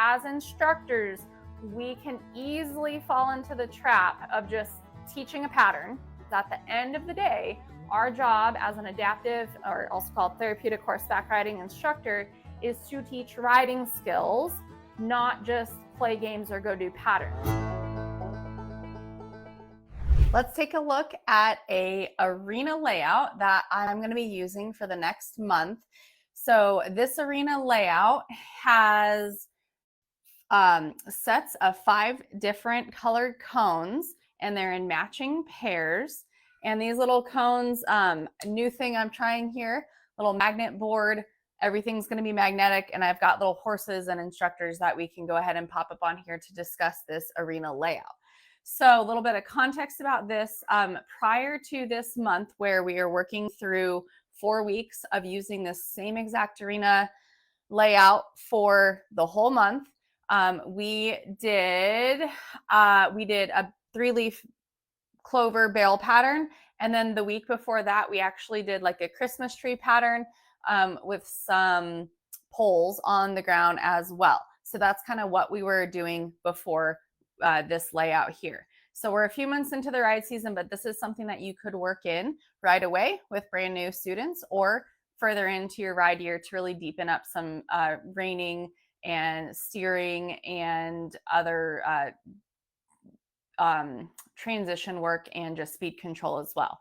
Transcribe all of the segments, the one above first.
as instructors, we can easily fall into the trap of just teaching a pattern. At the end of the day, our job as an adaptive, or also called therapeutic horseback riding instructor, is to teach riding skills, not just play games or go do patterns. Let's take a look at an arena layout that I'm going to be using for the next month. So this arena layout has sets of 5 different colored cones, and they're in matching pairs. And these little cones, new thing I'm trying here, little magnet board, everything's going to be magnetic, and I've got little horses and instructors that we can go ahead and pop up on here to discuss this arena layout. So a little bit of context about this, prior to this month where we are working through 4 weeks of using this same exact arena layout for the whole month, we did a 3-leaf clover barrel pattern, and then the week before that we actually did like a Christmas tree pattern with some poles on the ground as well. So that's kind of what we were doing before this layout here. So we're a few months into the ride season, but this is something that you could work in right away with brand new students, or further into your ride year to really deepen up some reining and steering and other transition work and just speed control as well.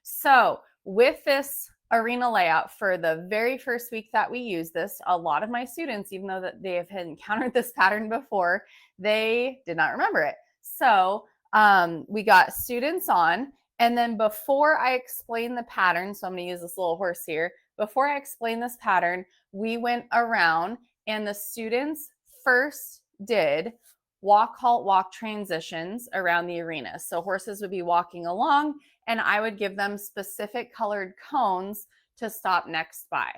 So with this arena layout, for the very first week that we use this, a lot of my students, even though that they have encountered this pattern before, they did not remember it. So we got students on, and then before I explain the pattern, so I'm going to use this little horse here, before I explain this pattern, we went around and the students first did walk, halt, walk transitions around the arena. So horses would be walking along, and I would give them specific colored cones to stop next by.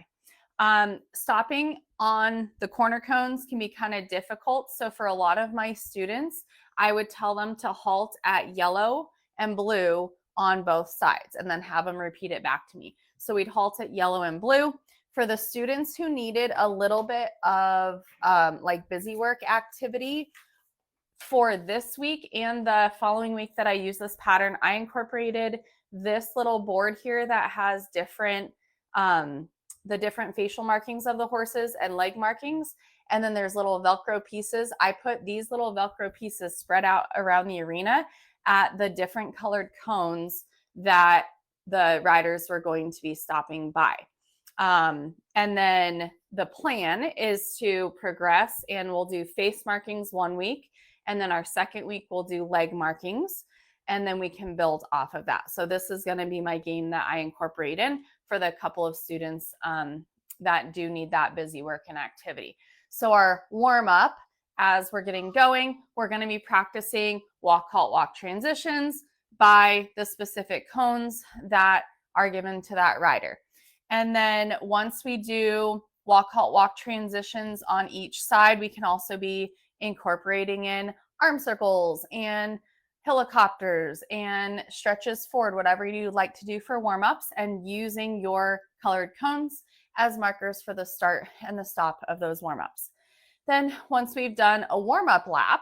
Stopping on the corner cones can be kind of difficult. So for a lot of my students, I would tell them to halt at yellow and blue on both sides, and then have them repeat it back to me. So we'd halt at yellow and blue. For the students who needed a little bit of like busy work activity, for this week and the following week that I use this pattern, I incorporated this little board here that has different the different facial markings of the horses and leg markings, and then there's little Velcro pieces. I put these little Velcro pieces spread out around the arena at the different colored cones that the riders were going to be stopping by. And then the plan is to progress, and we'll do face markings 1 week, and then our second week we'll do leg markings, and then we can build off of that. So this is going to be my game that I incorporate in for the couple of students that do need that busy work and activity. So our warm up, as we're getting going, we're going to be practicing walk, halt, walk transitions by the specific cones that are given to that rider. And then once we do walk, halt, walk transitions on each side, we can also be incorporating in arm circles and helicopters and stretches forward, whatever you like to do for warm-ups, and using your colored cones as markers for the start and the stop of those warm-ups. Then once we've done a warm-up lap,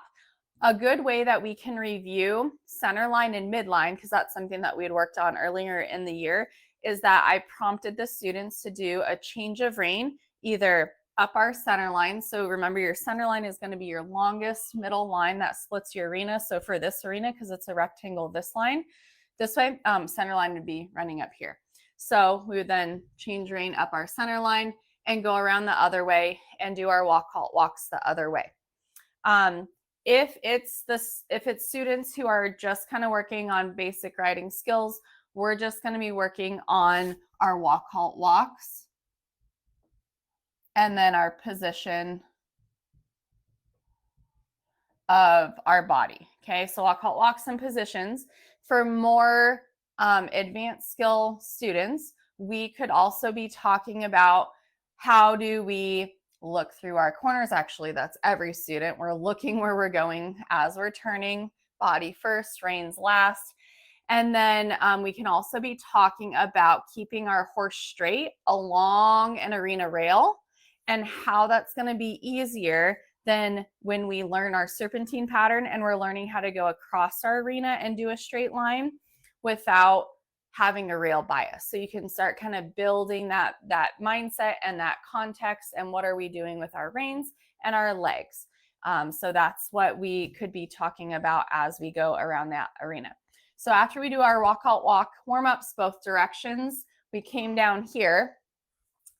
a good way that we can review center line and midline, because that's something that we had worked on earlier in the year, is that I prompted the students to do a change of rein, either up our center line. So remember, your center line is going to be your longest middle line that splits your arena. So for this arena, because it's a rectangle, this line, this way, center line would be running up here. So we would then change rein up our center line and go around the other way and do our walk, halt, walks the other way. If it's students who are just kind of working on basic riding skills, we're just going to be working on our walk, halt, walks, and then our position of our body. Okay, so walk, halt, walks, and positions. For more advanced skill students, we could also be talking about how do we look through our corners. Actually, that's every student. We're looking where we're going as we're turning, body first, reins last. And then we can also be talking about keeping our horse straight along an arena rail, and how that's going to be easier than when we learn our serpentine pattern and we're learning how to go across our arena and do a straight line without having a rail bias. So you can start kind of building that mindset and that context, and what are we doing with our reins and our legs. So that's what we could be talking about as we go around that arena. So after we do our walk, halt, walk warm-ups both directions, we came down here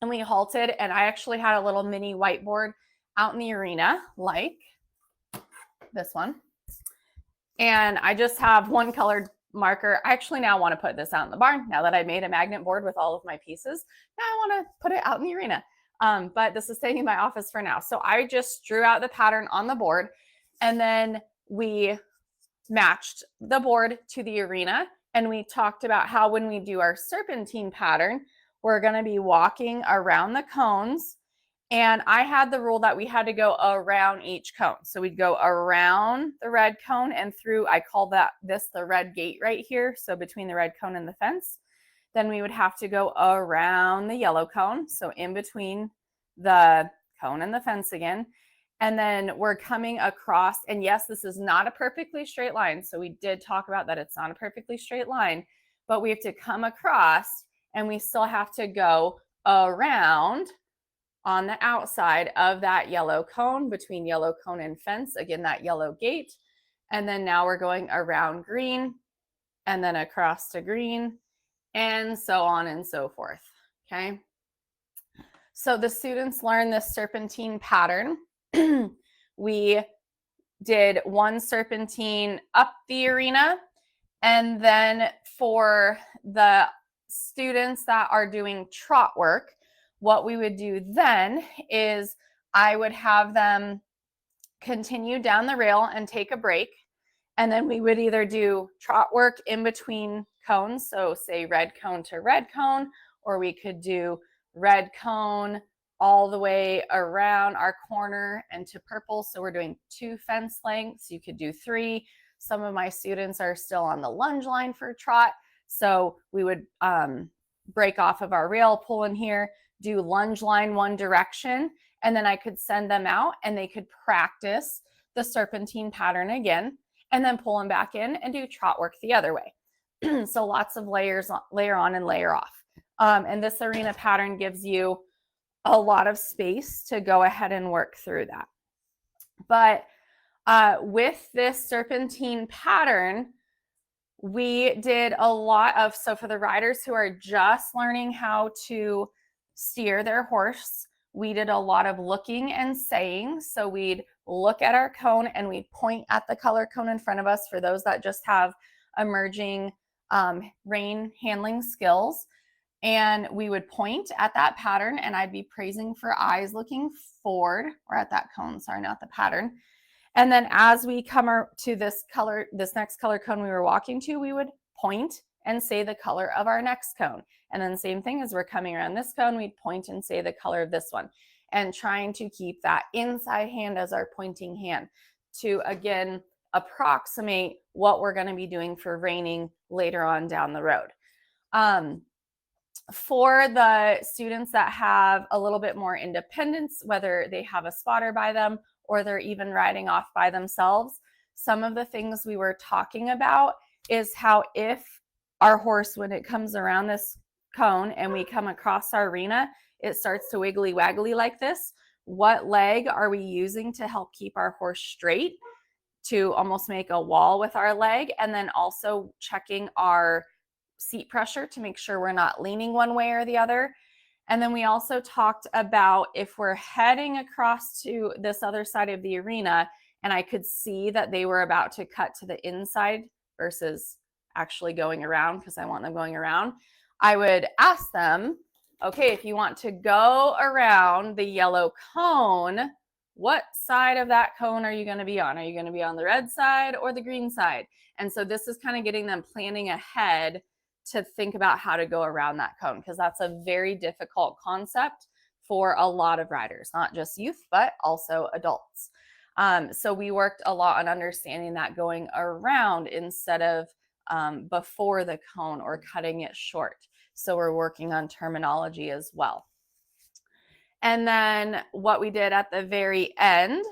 and we halted, and I actually had a little mini whiteboard out in the arena like this one. And I just have one colored marker. I actually now want to put this out in the barn now that I made a magnet board with all of my pieces. Now I want to put it out in the arena. But this is staying in my office for now. So I just drew out the pattern on the board, and then we matched the board to the arena, and we talked about how when we do our serpentine pattern, we're going to be walking around the cones. And I had the rule that we had to go around each cone. So we'd go around the red cone and through, I call this the red gate right here. So between the red cone and the fence. Then we would have to go around the yellow cone. So in between the cone and the fence again. And then we're coming across, and yes, this is not a perfectly straight line. So we did talk about that it's not a perfectly straight line, but we have to come across and we still have to go around on the outside of that yellow cone, between yellow cone and fence, again, that yellow gate. And then now we're going around green and then across to green and so on and so forth, okay? So the students learn this serpentine pattern. We did one serpentine up the arena, and then for the students that are doing trot work, what we would do then is I would have them continue down the rail and take a break. And then we would either do trot work in between cones. So say red cone to red cone, or we could do red cone all the way around our corner and to purple. So we're doing 2 fence lengths. You could do 3. Some of my students are still on the lunge line for trot. So we would break off of our rail, pull in here, do lunge line one direction, and then I could send them out and they could practice the serpentine pattern again, and then pull them back in and do trot work the other way. So lots of layers, layer on and layer off. And this arena pattern gives you a lot of space to go ahead and work through that. But with this serpentine pattern, we did a lot of, so for the riders who are just learning how to steer their horse, we did a lot of looking and saying. So we'd look at our cone and we'd point at the color cone in front of us for those that just have emerging rein handling skills. And we would point at that pattern, and I'd be praising for eyes looking forward, or at that cone, sorry, not the pattern. And then as we come to this next color cone we were walking to, we would point and say the color of our next cone. And then same thing as we're coming around this cone, we'd point and say the color of this one. And trying to keep that inside hand as our pointing hand to, again, approximate what we're going to be doing for reining later on down the road. For the students that have a little bit more independence, whether they have a spotter by them or they're even riding off by themselves, some of the things we were talking about is how if our horse, when it comes around this cone and we come across our arena, it starts to wiggly waggly like this. What leg are we using to help keep our horse straight, to almost make a wall with our leg? And then also checking our seat pressure to make sure we're not leaning one way or the other. And then we also talked about if we're heading across to this other side of the arena and I could see that they were about to cut to the inside versus actually going around, because I want them going around, I would ask them, okay, if you want to go around the yellow cone, what side of that cone are you going to be on? Are you going to be on the red side or the green side? And so this is kind of getting them planning ahead to think about how to go around that cone, because that's a very difficult concept for a lot of riders, not just youth, but also adults. So we worked a lot on understanding that going around instead of before the cone or cutting it short. So we're working on terminology as well. And then what we did at the very end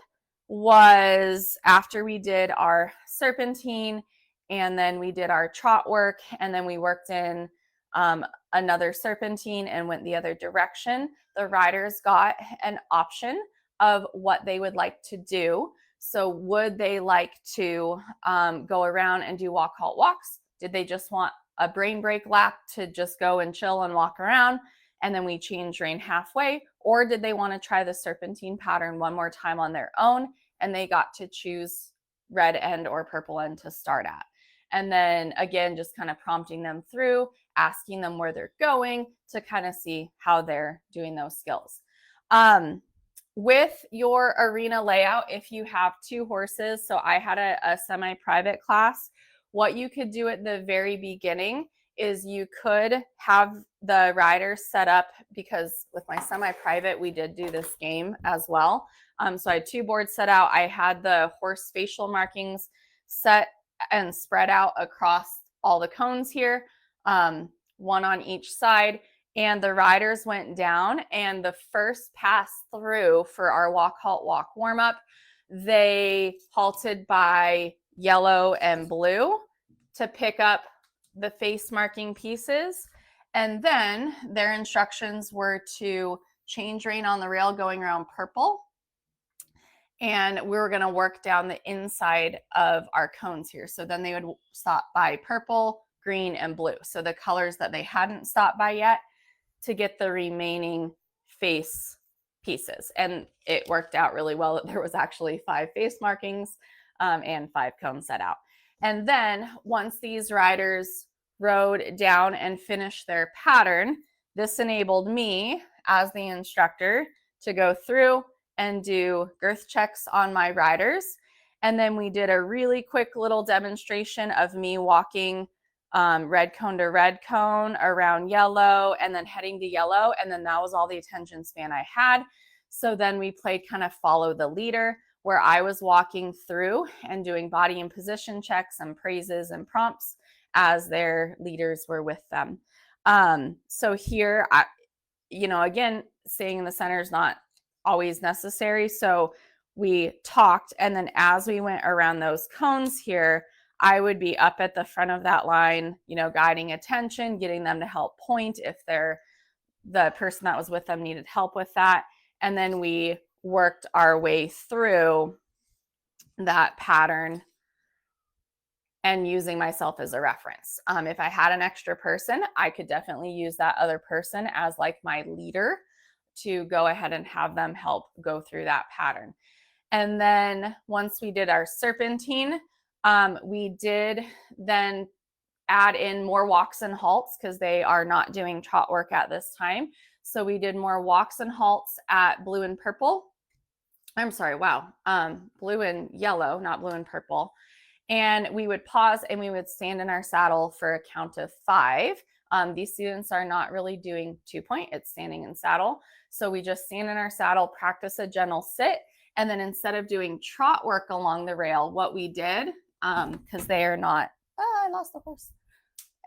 was after we did our serpentine and then we did our trot work and then we worked in another serpentine and went the other direction, the riders got an option of what they would like to do. So would they like to go around and do walk, halt, walks? Did they just want a brain break lap to just go and chill and walk around? And then we changed Rein halfway, or did they want to try the serpentine pattern one more time on their own? And they got to choose red end or purple end to start at. And then again, just kind of prompting them through, asking them where they're going to kind of see how they're doing those skills. With your arena layout, if you have 2 horses, so I had a semi-private class, what you could do at the very beginning is you could have the riders set up, because with my semi-private, we did do this game as well. So I had 2 boards set out. I had the horse facial markings set and spread out across all the cones here, one on each side. And the riders went down, and the first pass through for our walk, halt, walk warm up, they halted by yellow and blue to pick up the face marking pieces. And then their instructions were to change rein on the rail going around purple. And we were going to work down the inside of our cones here. So then they would stop by purple, green, and blue. So the colors that they hadn't stopped by yet, to get the remaining face pieces. And it worked out really well that there was actually 5 face markings and 5 cones set out. And then once these riders rode down and finished their pattern, this enabled me as the instructor to go through and do girth checks on my riders. And then we did a really quick little demonstration of me walking red cone to red cone around yellow and then heading to yellow. And then that was all the attention span I had. So then we played kind of follow the leader, where I was walking through and doing body and position checks and praises and prompts as their leaders were with them. So here, again, staying in the center is not always necessary. So we talked, and then as we went around those cones here, I would be up at the front of that line, guiding attention, getting them to help point if the person that was with them needed help with that. And then we worked our way through that pattern and using myself as a reference. If I had an extra person, I could definitely use that other person as like my leader to go ahead and have them help go through that pattern. And then once we did our serpentine, we did then add in more walks and halts, because they are not doing trot work at this time. So we did more walks and halts at blue and purple. I'm sorry, wow. Blue and yellow, not blue and purple. And we would pause and we would stand in our saddle for a count of 5. These students are not really doing 2-point, it's standing in saddle. So we just stand in our saddle, practice a gentle sit. And then instead of doing trot work along the rail, what we did, because they are not, I lost the horse.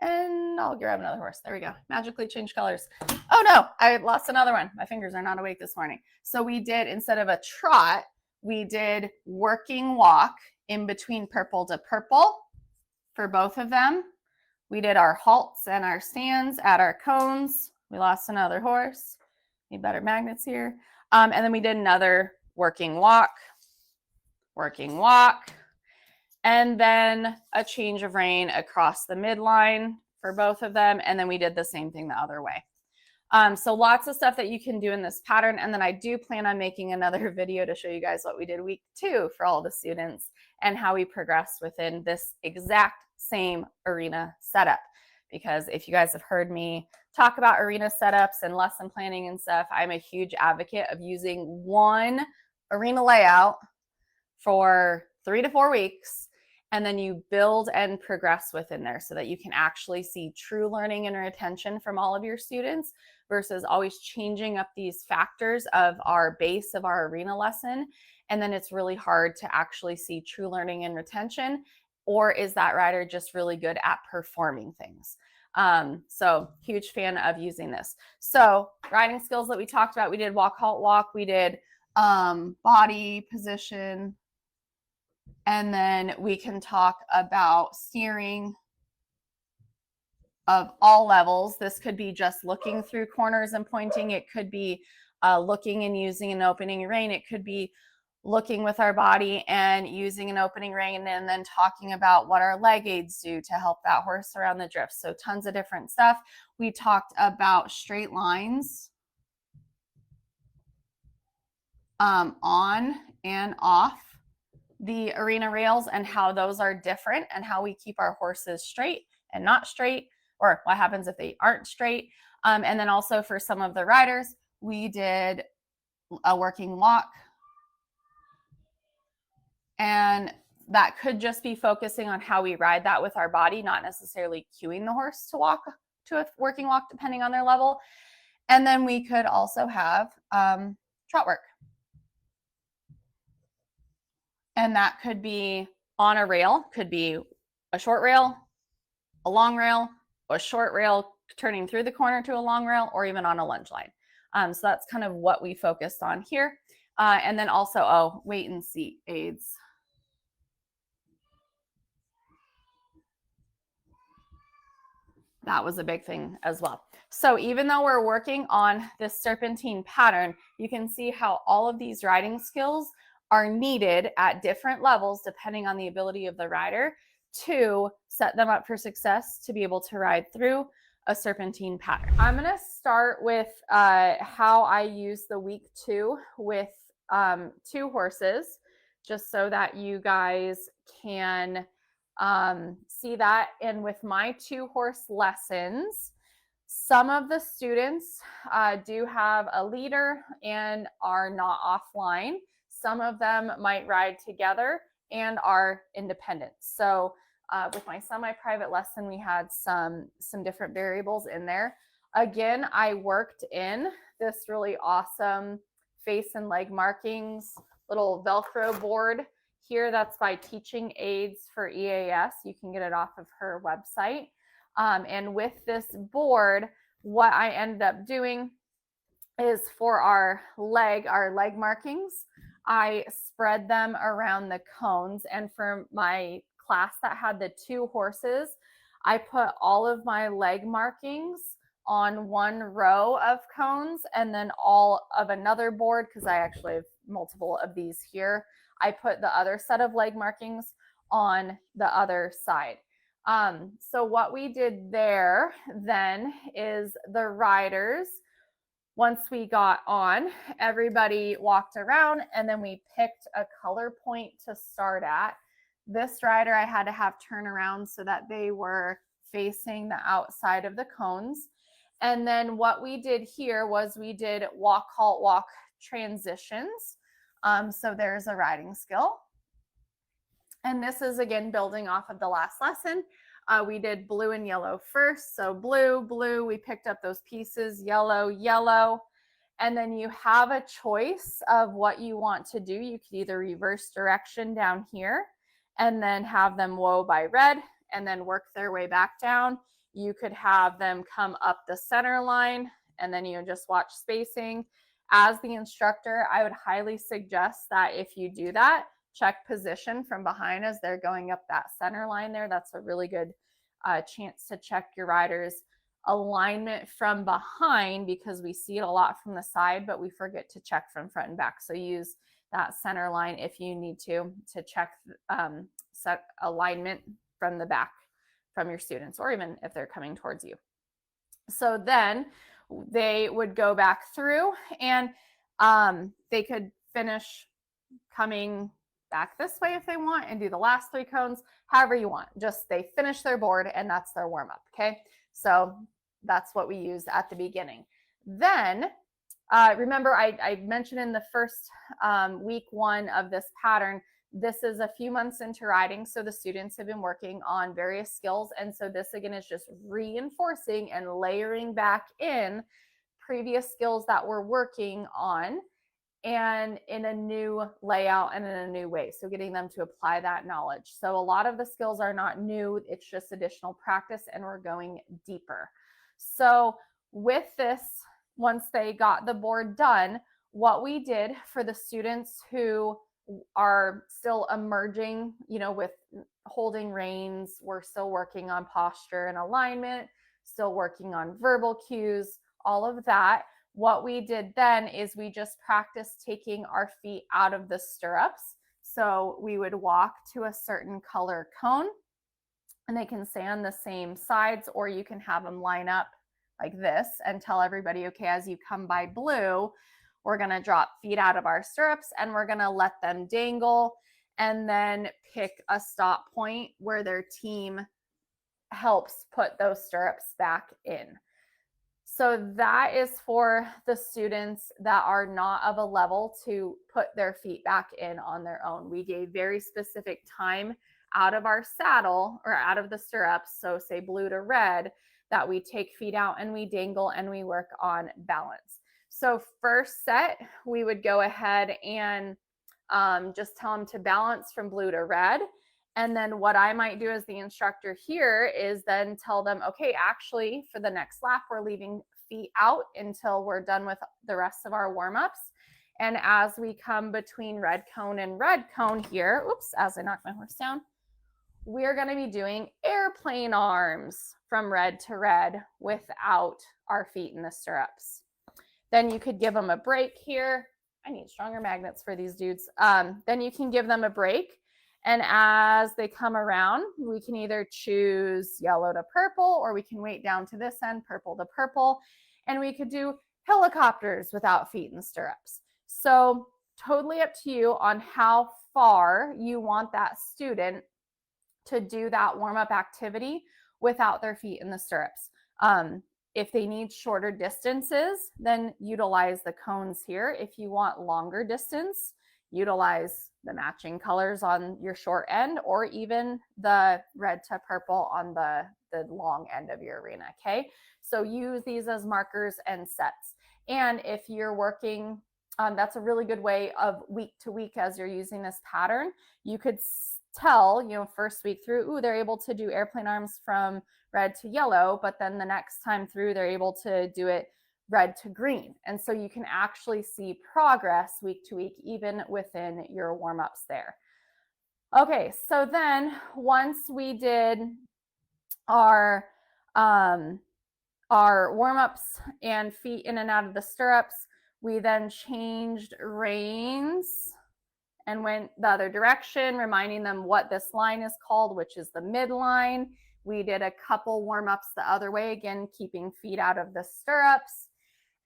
And I'll grab another horse. There we go. Magically change colors. Oh no, I lost another one. My fingers are not awake this morning. So we did, instead of a trot, we did working walk in between purple to purple for both of them. We did our halts and our stands at our cones. We lost another horse. Need better magnets here. And then we did another working walk, and then a change of rein across the midline for both of them. And then we did the same thing the other way. So lots of stuff that you can do in this pattern. And then I do plan on making another video to show you guys what we did week 2 for all the students and how we progressed within this exact same arena setup. Because if you guys have heard me talk about arena setups and lesson planning and stuff, I'm a huge advocate of using one arena layout for 3 to 4 weeks, and then you build and progress within there so that you can actually see true learning and retention from all of your students, versus always changing up these factors of our base of our arena lesson. And then it's really hard to actually see true learning and retention. Or is that rider just really good at performing things? So huge fan of using this. So riding skills that we talked about, we did walk, halt, walk. We did body position, and then we can talk about steering of all levels. This could be just looking through corners and pointing. It could be looking and using an opening rein. It could be looking with our body and using an opening rein, and then talking about what our leg aids do to help that horse around the drift. So tons of different stuff. We talked about straight lines, on and off the arena rails, and how those are different, and how we keep our horses straight and not straight, or what happens if they aren't straight. And then also for some of the riders, we did a working walk, and that could just be focusing on how we ride that with our body, not necessarily cueing the horse to walk to a working walk depending on their level. And then we could also have trot work. And that could be on a rail, could be a short rail, a long rail, a short rail turning through the corner to a long rail, or even on a lunge line. So that's kind of what we focused on here. And then also, weight and seat aids. That was a big thing as well. So even though we're working on this serpentine pattern, you can see how all of these riding skills are needed at different levels depending on the ability of the rider to set them up for success to be able to ride through a serpentine pattern. I'm going to start with how I use the week 2 with 2 horses, just so that you guys can see that. And with my 2 horse lessons, some of the students do have a leader and are not offline. Some of them might ride together and are independent. So with my semi-private lesson, we had some different variables in there. Again, I worked in this really awesome face and leg markings little Velcro board here. That's by Teaching Aids for EAS. You can get it off of her website. And with this board, what I ended up doing is for our leg markings, I spread them around the cones. And for my class that had the 2 horses, I put all of my leg markings on one row of cones, and then all of another board, because I actually have multiple of these here, I put the other set of leg markings on the other side. So what we did there then is the riders, once we got on, everybody walked around, and then we picked a color point to start at. This rider I had to have turn around so that they were facing the outside of the cones. And then what we did here was we did walk, halt, walk transitions. So there's a riding skill. And this is, again, building off of the last lesson. We did blue and yellow first. So blue, blue, we picked up those pieces, yellow, yellow. And then you have a choice of what you want to do. You could either reverse direction down here and then have them whoa by red and then work their way back down. You could have them come up the center line, and then you just watch spacing. As the instructor, I would highly suggest that if you do that, check position from behind as they're going up that center line there. That's a really good chance to check your riders' alignment from behind, because we see it a lot from the side, but we forget to check from front and back. So use that center line if you need to check set alignment from the back from your students, or even if they're coming towards you. So then they would go back through, and they could finish coming back this way if they want and do the last 3 cones, however you want. Just they finish their board, and that's their warm up. Okay, so that's what we use at the beginning. Then remember, I mentioned in the first week 1 of this pattern, this is a few months into riding, so the students have been working on various skills. And so this, again, is just reinforcing and layering back in previous skills that we're working on, and in a new layout and in a new way. So getting them to apply that knowledge. So a lot of the skills are not new, it's just additional practice, and we're going deeper. So with this, once they got the board done, what we did for the students who are still emerging, with holding reins, we're still working on posture and alignment, still working on verbal cues, all of that. What we did then is we just practiced taking our feet out of the stirrups. So we would walk to a certain color cone, and they can stay on the same sides, or you can have them line up like this and tell everybody, okay, as you come by blue, we're going to drop feet out of our stirrups and we're going to let them dangle, and then pick a stop point where their team helps put those stirrups back in. So that is for the students that are not of a level to put their feet back in on their own. We gave very specific time out of our saddle or out of the stirrups, so say blue to red, that we take feet out and we dangle and we work on balance. So first set, we would go ahead and just tell them to balance from blue to red. And then what I might do as the instructor here is then tell them, okay, actually for the next lap, we're leaving feet out until we're done with the rest of our warm-ups. And as we come between red cone and red cone here, oops, as I knock my horse down, we're going to be doing airplane arms from red to red without our feet in the stirrups. Then you could give them a break here. I need stronger magnets for these dudes. Then you can give them a break. And as they come around, we can either choose yellow to purple, or we can wait down to this end, purple to purple. And we could do helicopters without feet in stirrups. So totally up to you on how far you want that student to do that warm-up activity without their feet in the stirrups. If they need shorter distances, then utilize the cones here. If you want longer distance, utilize the matching colors on your short end, or even the red to purple on the long end of your arena, okay? So use these as markers and sets. And if you're working, that's a really good way of week to week as you're using this pattern. You could tell, first week through, ooh, they're able to do airplane arms from red to yellow, but then the next time through, they're able to do it red to green. And so you can actually see progress week to week, even within your warm-ups there. Okay, so then once we did our warm-ups and feet in and out of the stirrups, we then changed reins and went the other direction, reminding them what this line is called, which is the midline. We did a couple warm-ups the other way, again, keeping feet out of the stirrups.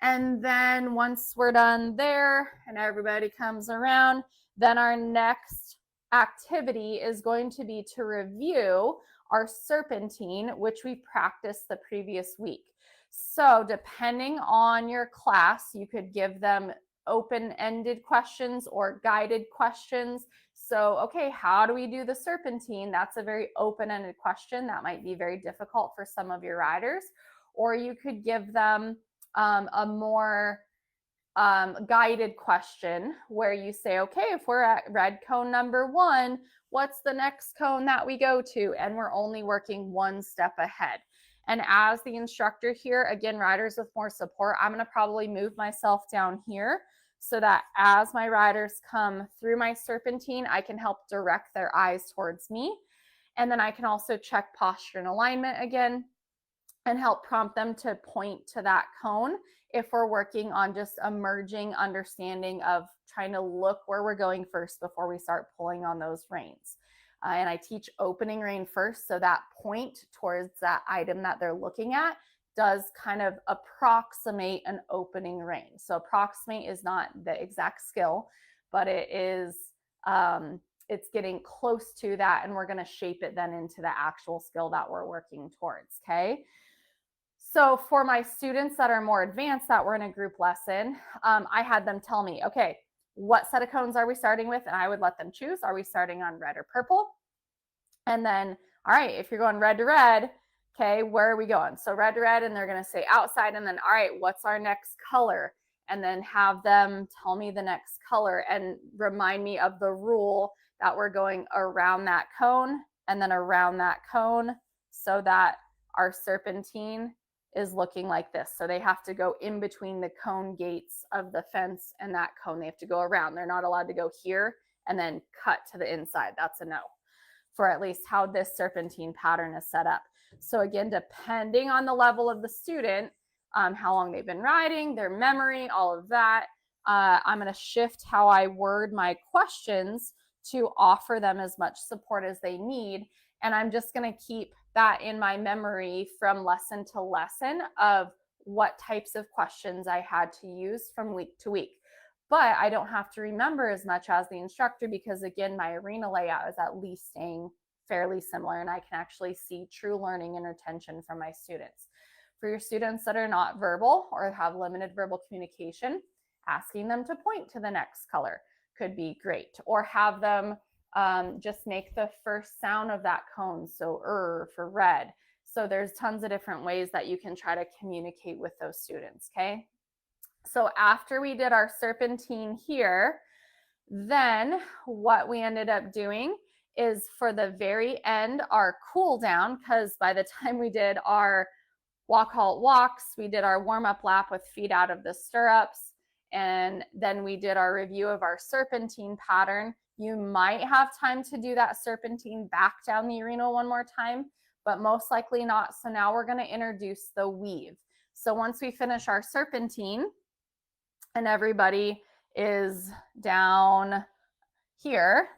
And then once we're done there and everybody comes around, then our next activity is going to be to review our serpentine, which we practiced the previous week. So depending on your class, you could give them open-ended questions or guided questions. So, okay, how do we do the serpentine? That's a very open-ended question. That might be very difficult for some of your riders. Or you could give them a more guided question where you say, okay, if we're at red cone number 1, what's the next cone that we go to? And we're only working one step ahead. And as the instructor here, again, riders with more support, I'm going to probably move myself down here so that as my riders come through my serpentine, I can help direct their eyes towards me. And then I can also check posture and alignment again and help prompt them to point to that cone if we're working on just emerging understanding of trying to look where we're going first before we start pulling on those reins. And I teach opening rein first, so that point towards that item that they're looking at does kind of approximate an opening rein. So approximate is not the exact skill, but it is, it's getting close to that, and we're going to shape it then into the actual skill that we're working towards, okay? So for my students that are more advanced that were in a group lesson, I had them tell me, okay, what set of cones are we starting with? And I would let them choose. Are we starting on red or purple? And then, all right, if you're going red to red, okay, where are we going? So red to red, and they're going to say outside. And then, all right, what's our next color? And then have them tell me the next color and remind me of the rule that we're going around that cone and then around that cone so that our serpentine is looking like this. So they have to go in between the cone gates of the fence and that cone. They have to go around. They're not allowed to go here and then cut to the inside. That's a no, for at least how this serpentine pattern is set up. So again, depending on the level of the student, how long they've been riding, their memory, all of that, I'm going to shift how I word my questions to offer them as much support as they need. And I'm just going to keep that in my memory from lesson to lesson of what types of questions I had to use from week to week. But I don't have to remember as much as the instructor because, again, my arena layout is at least staying fairly similar, and I can actually see true learning and retention from my students. For your students that are not verbal or have limited verbal communication, asking them to point to the next color could be great, or have them just make the first sound of that cone, so for red. So there's tons of different ways that you can try to communicate with those students, okay? So after we did our serpentine here, then what we ended up doing is for the very end, our cool down, because by the time we did our walk, halt, walks, we did our warm up lap with feet out of the stirrups, and then we did our review of our serpentine pattern. You might have time to do that serpentine back down the arena one more time, but most likely not. So now we're going to introduce the weave. So once we finish our serpentine and everybody is down here,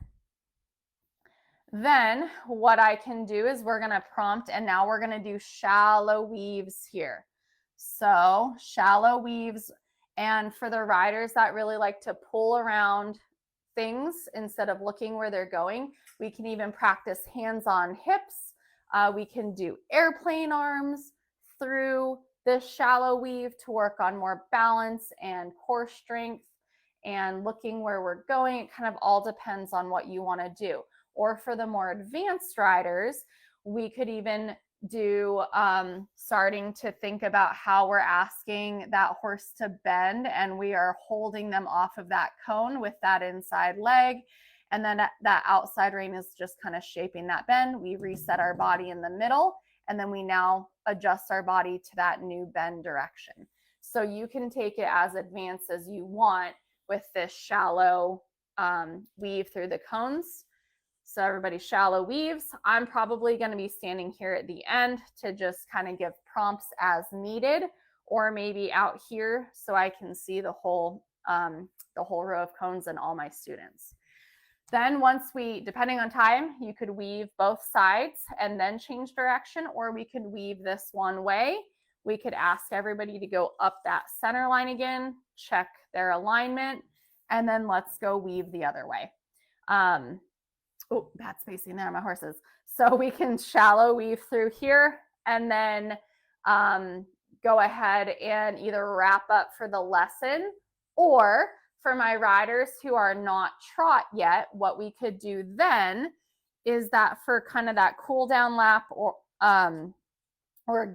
then what I can do is we're going to prompt, and now we're going to do shallow weaves here. So shallow weaves, and for the riders that really like to pull around things instead of looking where they're going, we can even practice hands on hips. We can do airplane arms through this shallow weave to work on more balance and core strength and looking where we're going. It kind of all depends on what you want to do. Or for the more advanced riders, we could even do starting to think about how we're asking that horse to bend, and we are holding them off of that cone with that inside leg, and then that outside rein is just kind of shaping that bend. We reset our body in the middle, and then we now adjust our body to that new bend direction. So you can take it as advanced as you want with this shallow weave through the cones. So everybody shallow weaves. I'm probably going to be standing here at the end to just kind of give prompts as needed, or maybe out here so I can see the whole row of cones and all my students. Then once we, depending on time, you could weave both sides and then change direction, or we could weave this one way. We could ask everybody to go up that center line again, check their alignment, and then let's go weave the other way. Oh, bad spacing there, my horses. So we can shallow weave through here and then go ahead and either wrap up for the lesson, or for my riders who are not trot yet, what we could do then is that for kind of that cool down lap, or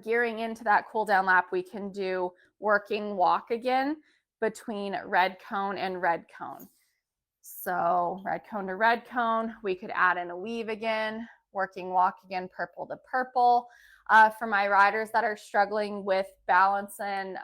gearing into that cool down lap, we can do working walk again between red cone and red cone. So red cone to red cone, we could add in a weave again, working walk again, purple to purple. For my riders that are struggling with balance and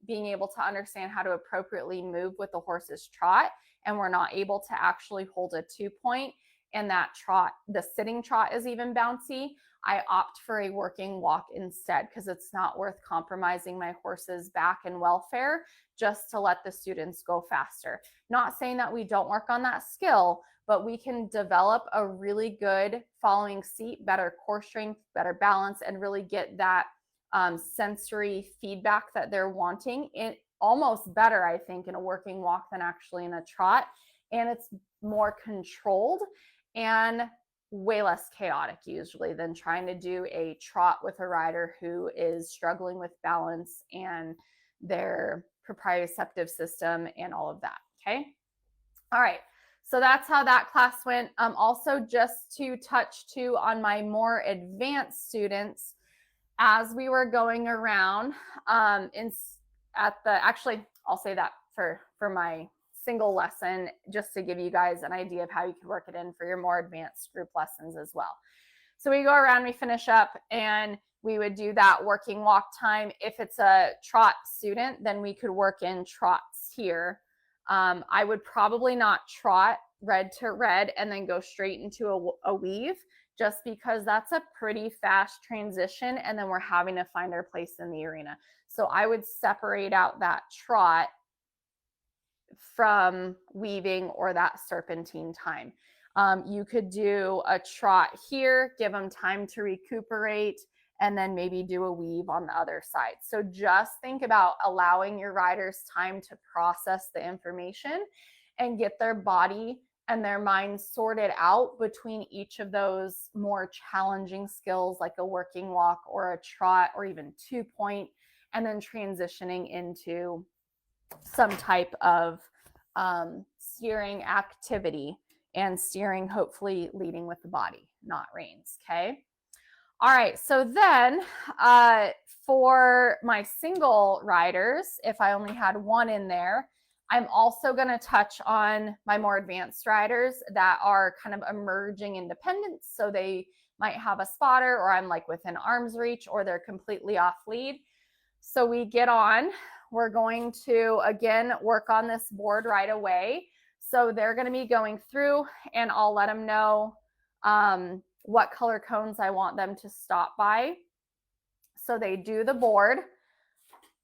being able to understand how to appropriately move with the horse's trot, and we're not able to actually hold a 2-point, and that trot, the sitting trot is even bouncy, I opt for a working walk instead, because it's not worth compromising my horse's back and welfare just to let the students go faster. Not saying that we don't work on that skill, but we can develop a really good following seat, better core strength, better balance, and really get that sensory feedback that they're wanting. It almost better, I think, in a working walk than actually in a trot. And it's more controlled and way less chaotic usually than trying to do a trot with a rider who is struggling with balance and their proprioceptive system and all of that. Okay. All right. So that's how that class went. Also, just to touch too on my more advanced students, as we were going around actually, I'll say that for my single lesson, just to give you guys an idea of how you can work it in for your more advanced group lessons as well. So we go around, we finish up, and we would do that working walk time. If it's a trot student, then we could work in trots here. I would probably not trot red to red and then go straight into a weave, just because that's a pretty fast transition, and then we're having to find our place in the arena. So I would separate out that trot from weaving or that serpentine time. You could do a trot here, give them time to recuperate, and then maybe do a weave on the other side. So just think about allowing your riders time to process the information and get their body and their mind sorted out between each of those more challenging skills, like a working walk or a trot or even 2-point, and then transitioning into some type of steering activity, and steering hopefully leading with the body, not reins. Okay. All right, so then for my single riders, if I only had one in there, I'm also going to touch on my more advanced riders that are kind of emerging independents. So they might have a spotter, or I'm like within arm's reach, or they're completely off lead. So we get on, we're going to, again, work on this board right away. So they're going to be going through, and I'll let them know what color cones I want them to stop by. So they do the board.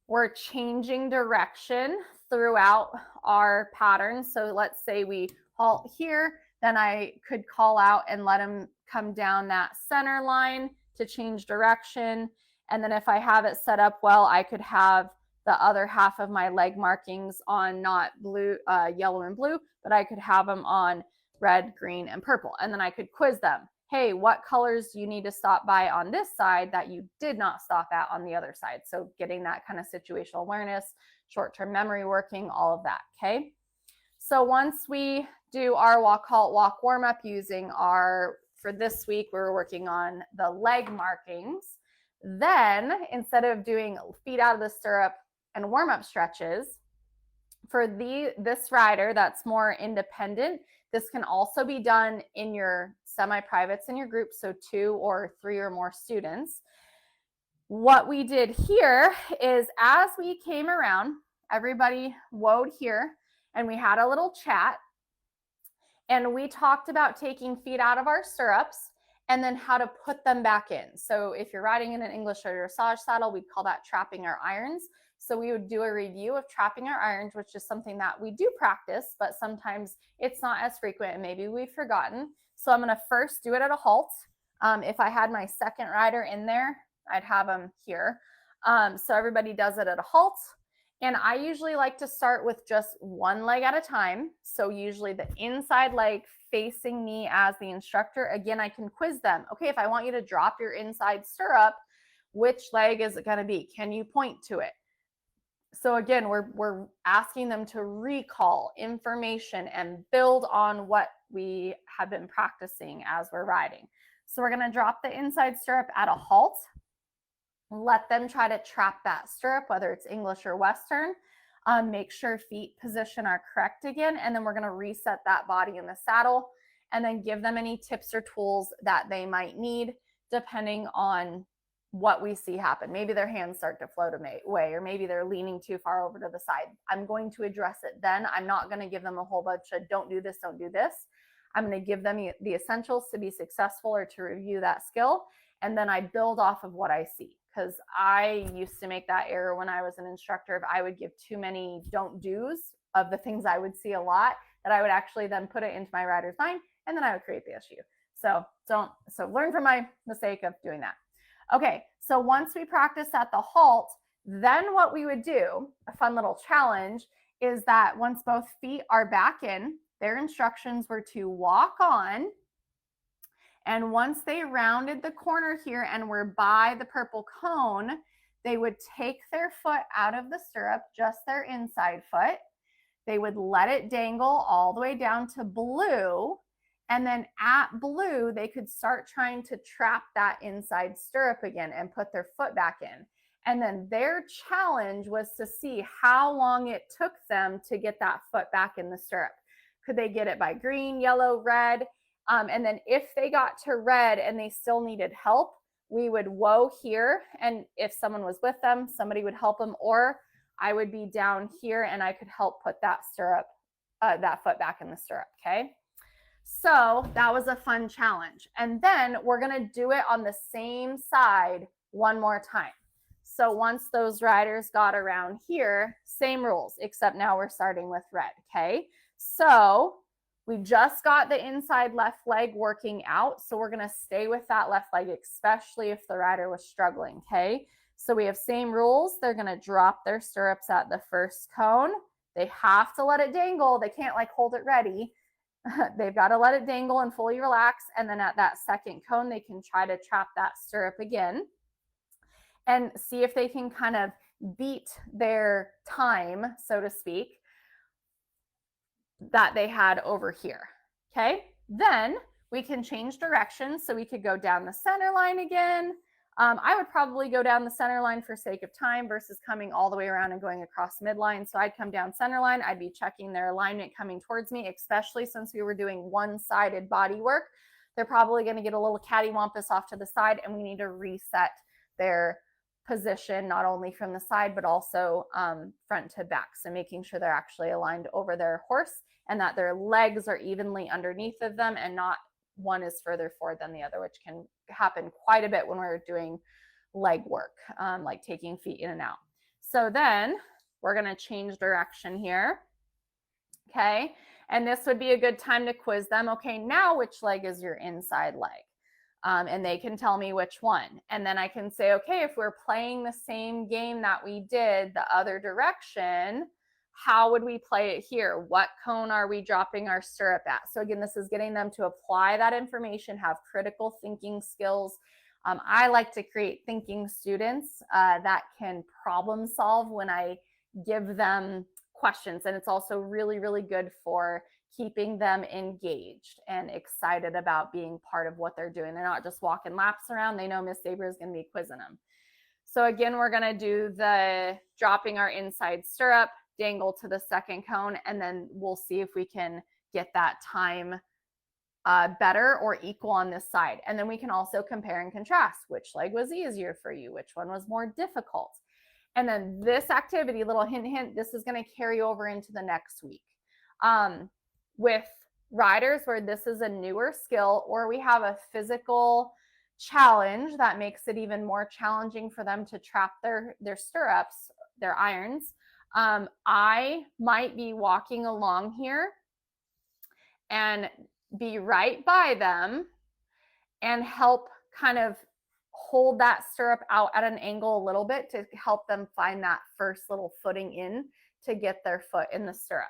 We're changing direction throughout our pattern. So let's say we halt here, then I could call out and let them come down that center line to change direction. And then if I have it set up well, I could have the other half of my leg markings on not blue, yellow and blue, but I could have them on red, green, and purple. And then I could quiz them. Hey, what colors do you need to stop by on this side that you did not stop at on the other side? So getting that kind of situational awareness, short-term memory working, all of that, okay? So once we do our walk, halt, walk, warm up using our, for this week, we were working on the leg markings. Then instead of doing feet out of the stirrup and warm up stretches, for this rider that's more independent, this can also be done in your semi-privates in your group, so 2 or 3 or more students. What we did here is, as we came around, everybody woed here, and we had a little chat, and we talked about taking feet out of our stirrups and then how to put them back in. So if you're riding in an English or dressage saddle, we'd call that trapping our irons. So we would do a review of trapping our irons, which is something that we do practice, but sometimes it's not as frequent and maybe we've forgotten. So I'm going to first do it at a halt. If I had my second rider in there, I'd have them here. So everybody does it at a halt. And I usually like to start with just one leg at a time. So usually the inside leg facing me as the instructor. Again, I can quiz them. Okay, if I want you to drop your inside stirrup, which leg is it going to be? Can you point to it? So again, we're asking them to recall information and build on what we have been practicing as we're riding. So we're going to drop the inside stirrup at a halt. Let them try to trap that stirrup, whether it's English or Western. Make sure feet position are correct again, and then we're going to reset that body in the saddle, and then give them any tips or tools that they might need depending on what we see happen. Maybe their hands start to float away, or maybe they're leaning too far over to the side. I'm going to address it then. I'm not going to give them a whole bunch of don't do this, don't do this. I'm going to give them the essentials to be successful or to review that skill, and then I build off of what I see. Because I used to make that error when I was an instructor. If I would give too many don't do's of the things I would see a lot, that I would actually then put it into my rider's mind, and then I would create the issue. So learn from my mistake of doing that. Okay, so once we practice at the halt, then what we would do, a fun little challenge, is that once both feet are back in, their instructions were to walk on. And once they rounded the corner here and were by the purple cone, they would take their foot out of the stirrup, just their inside foot. They would let it dangle all the way down to blue. And then at blue, they could start trying to trap that inside stirrup again and put their foot back in. And then their challenge was to see how long it took them to get that foot back in the stirrup. Could they get it by green, yellow, red? And then if they got to red and they still needed help, we would whoa here, and if someone was with them, somebody would help them, or I would be down here and I could help put that stirrup, that foot back in the stirrup, okay? So that was a fun challenge. And then we're gonna do it on the same side one more time. So once those riders got around here, same rules, except now we're starting with red, okay? So we just got the inside left leg working out. So we're gonna stay with that left leg, especially if the rider was struggling, okay? So we have same rules. They're gonna drop their stirrups at the first cone. They have to let it dangle. They can't like hold it ready. They've got to let it dangle and fully relax. And then at that second cone, they can try to trap that stirrup again and see if they can kind of beat their time, so to speak, that they had over here. Okay. Then we can change direction. So we could go down the center line again. I would probably go down the center line for sake of time versus coming all the way around and going across midline. So I'd come down center line. I'd be checking their alignment coming towards me, especially since we were doing one-sided body work. They're probably going to get a little cattywampus off to the side, and we need to reset their position, not only from the side, but also front to back. So making sure they're actually aligned over their horse and that their legs are evenly underneath of them and not one is further forward than the other, which can happen quite a bit when we're doing leg work, like taking feet in and out. So then we're going to change direction here. Okay. And this would be a good time to quiz them. Okay, now which leg is your inside leg? And they can tell me which one. And then I can say, okay, if we're playing the same game that we did the other direction, how would we play it here? What cone are we dropping our stirrup at? So again, this is getting them to apply that information, have critical thinking skills. I like to create thinking students that can problem solve when I give them questions. And it's also really, really good for keeping them engaged and excited about being part of what they're doing. They're not just walking laps around. They know Miss Saber is going to be quizzing them. So again, we're going to do the dropping our inside stirrup, dangle to the second cone, and then we'll see if we can get that time better or equal on this side. And then we can also compare and contrast. Which leg was easier for you? Which one was more difficult? And then this activity, little hint, hint, this is going to carry over into the next week. With riders where this is a newer skill, or we have a physical challenge that makes it even more challenging for them to trap their stirrups, their irons, I might be walking along here and be right by them and help kind of hold that stirrup out at an angle a little bit to help them find that first little footing in to get their foot in the stirrup.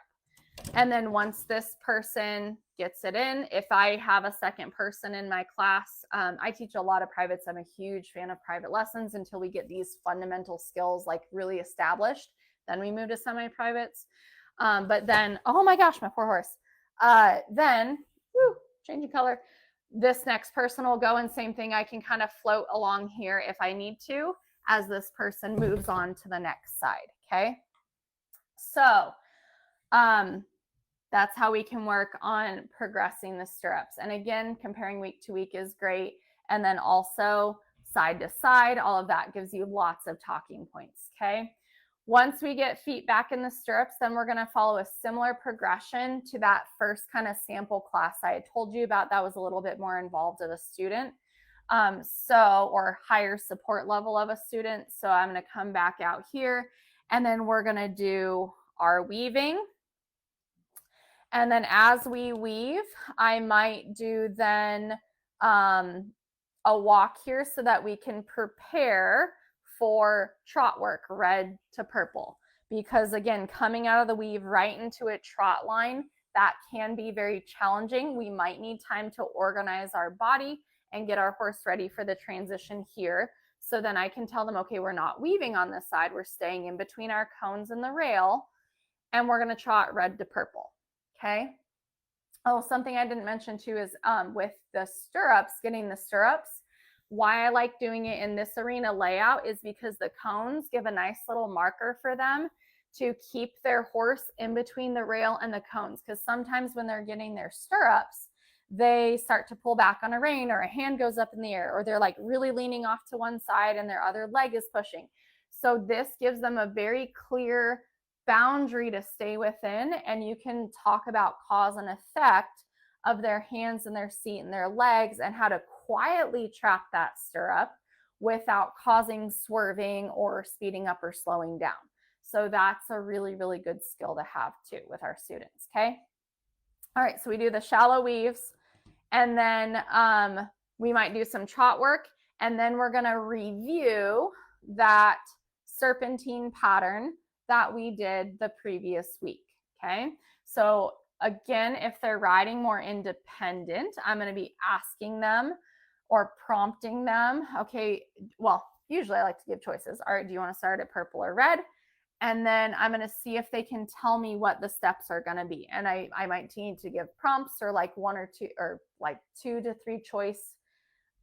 And then once this person gets it in, if I have a second person in my class, I teach a lot of privates. I'm a huge fan of private lessons until we get these fundamental skills like really established. Then we move to semi-privates. But then, oh my gosh, my poor horse. Then, changing color. This next person will go, and same thing. I can kind of float along here if I need to as this person moves on to the next side. Okay. So that's how we can work on progressing the stirrups. And again, comparing week to week is great. And then also side to side, all of that gives you lots of talking points. Okay. Once we get feet back in the stirrups, then we're going to follow a similar progression to that first kind of sample class I had told you about. That was a little bit more involved of a student. Or higher support level of a student. So I'm going to come back out here, and then we're going to do our weaving. And then as we weave, I might do then a walk here so that we can prepare for trot work, red to purple. Because again, coming out of the weave right into a trot line, that can be very challenging. We might need time to organize our body and get our horse ready for the transition here. So then I can tell them, okay, we're not weaving on this side. We're staying in between our cones and the rail, and we're going to trot red to purple. Okay. Oh, something I didn't mention too is with the stirrups, getting the stirrups, why I like doing it in this arena layout is because the cones give a nice little marker for them to keep their horse in between the rail and the cones. Because sometimes when they're getting their stirrups, they start to pull back on a rein, or a hand goes up in the air, or they're like really leaning off to one side and their other leg is pushing. So this gives them a very clear boundary to stay within, and you can talk about cause and effect of their hands and their seat and their legs, and how to quietly trap that stirrup without causing swerving or speeding up or slowing down. So that's a really, really good skill to have too with our students, okay? All right, so we do the shallow weaves, and then we might do some trot work, and then we're gonna review that serpentine pattern that we did the previous week, okay? So again, if they're riding more independent, I'm gonna be asking them or prompting them, okay, well, usually I like to give choices. All right, do you wanna start at purple or red? And then I'm gonna see if they can tell me what the steps are gonna be. And I might need to give prompts, or like 1 or 2, or like 2 to 3 choice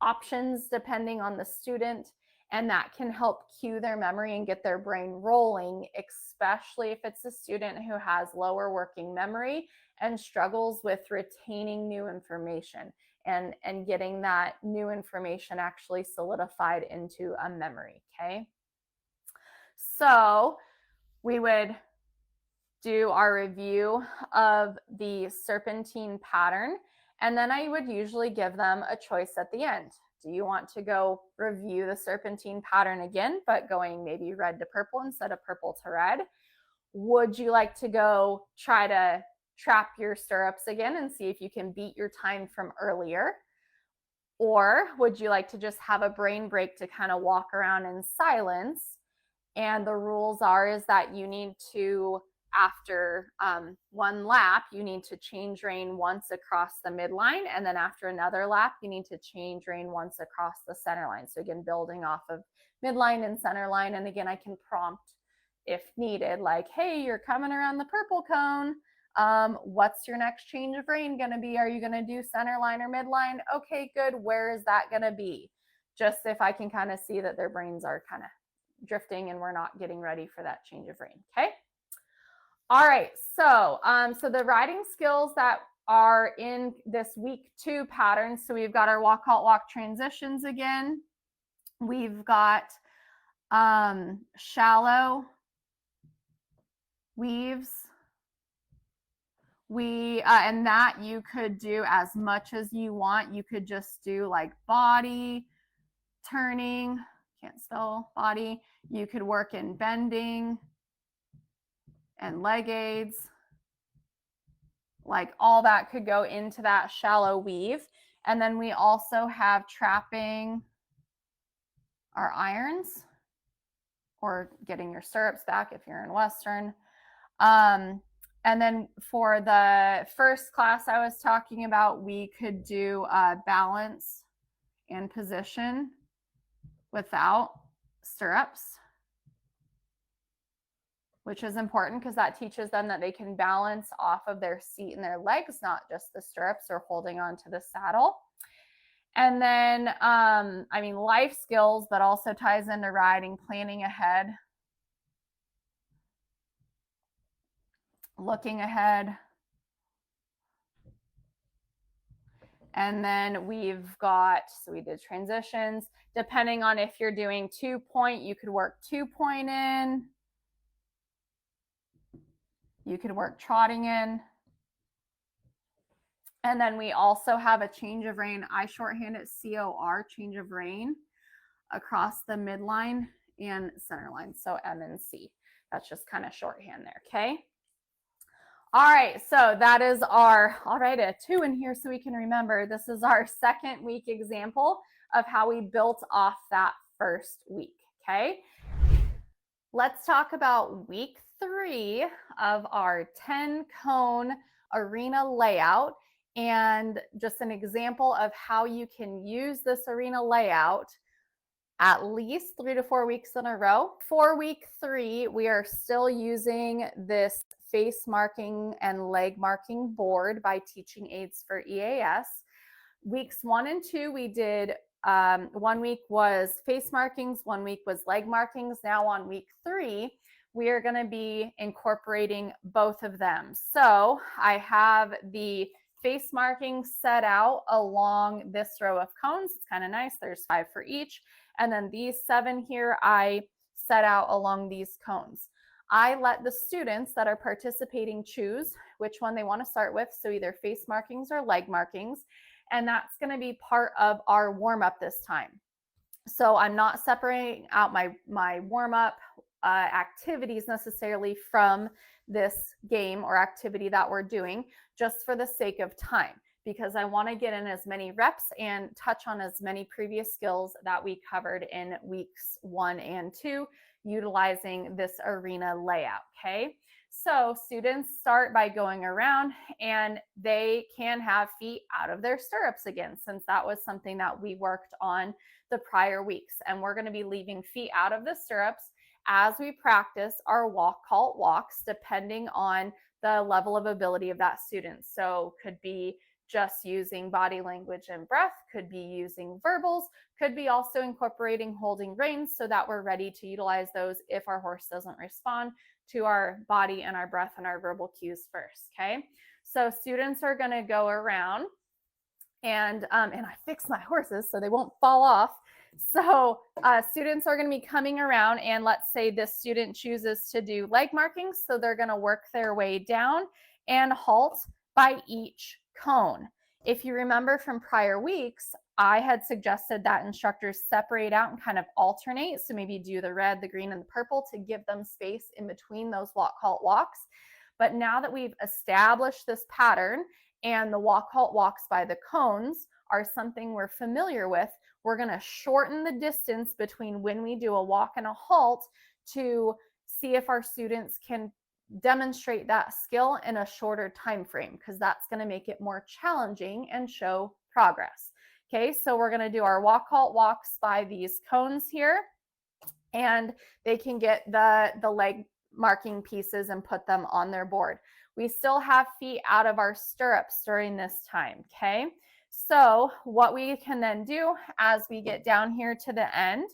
options depending on the student. And that can help cue their memory and get their brain rolling, especially if it's a student who has lower working memory and struggles with retaining new information and getting that new information actually solidified into a memory, okay? So we would do our review of the serpentine pattern, and then I would usually give them a choice at the end. Do you want to go review the serpentine pattern again, but going maybe red to purple instead of purple to red? Would you like to go try to trap your stirrups again and see if you can beat your time from earlier? Or would you like to just have a brain break to kind of walk around in silence? And the rules is that you need to, after 1 lap, you need to change rein once across the midline, and then after another lap, you need to change rein once across the center line. So again, building off of midline and center line. And again, I can prompt if needed, like, hey, you're coming around the purple cone. What's your next change of rein gonna be? Are you gonna do center line or midline? Okay, good. Where is that gonna be? Just if I can kind of see that their brains are kind of drifting and we're not getting ready for that change of rein, okay? All right, so so the riding skills that are in this week 2 pattern. So we've got our walk, halt, walk transitions again. We've got shallow weaves. And that you could do as much as you want. You could just do like body, turning, can't spell body. You could work in bending and leg aids. Like all that could go into that shallow weave. And then we also have trapping our irons, or getting your stirrups back if you're in Western. And then for the first class I was talking about, we could do balance and position without stirrups, which is important because that teaches them that they can balance off of their seat and their legs, not just the stirrups or holding on to the saddle. And then, I mean, life skills, but also ties into riding, planning ahead, looking ahead. And then we've got, so we did transitions. Depending on if you're doing 2-point, you could work 2-point in. You could work trotting in. And then we also have a change of rein. I shorthand it COR, change of rein, across the midline and center line. So M and C. That's just kind of shorthand there, okay? All right, so that is our, I'll write a 2 in here so we can remember. This is our 2nd week example of how we built off that first week, okay? Let's talk about week 3 of our 10-cone arena layout, and just an example of how you can use this arena layout at least 3 to 4 weeks in a row. For week 3, we are still using this face marking and leg marking board by Teaching Aids for EAS. Weeks 1 and 2, we did 1 week was face markings, 1 week was leg markings. Now on week 3, we are going to be incorporating both of them. So I have the face markings set out along this row of cones. It's kind of nice. There's 5 for each. And then these 7 here, I set out along these cones. I let the students that are participating choose which one they want to start with. So either face markings or leg markings. And that's going to be part of our warm up this time. So I'm not separating out my warm up activities necessarily from this game or activity that we're doing, just for the sake of time, because I want to get in as many reps and touch on as many previous skills that we covered in weeks 1 and 2, utilizing this arena layout. Okay. So students start by going around, and they can have feet out of their stirrups again, since that was something that we worked on the prior weeks. And we're going to be leaving feet out of the stirrups as we practice our walk, halt, walks, depending on the level of ability of that student. So could be just using body language and breath, could be using verbals, could be also incorporating holding reins so that we're ready to utilize those if our horse doesn't respond to our body and our breath and our verbal cues first. Okay, so students are going to go around, and I fixed my horses so they won't fall off. So students are going to be coming around, and let's say this student chooses to do leg markings. So they're going to work their way down and halt by each cone. If you remember from prior weeks, I had suggested that instructors separate out and kind of alternate. So maybe do the red, the green, and the purple to give them space in between those walk, halt, walks. But now that we've established this pattern and the walk, halt, walks by the cones are something we're familiar with, we're going to shorten the distance between when we do a walk and a halt to see if our students can demonstrate that skill in a shorter time frame, because that's going to make it more challenging and show progress. Okay, so we're going to do our walk, halt, walks by these cones here, and they can get the leg marking pieces and put them on their board. We still have feet out of our stirrups during this time. Okay, so what we can then do as we get down here to the end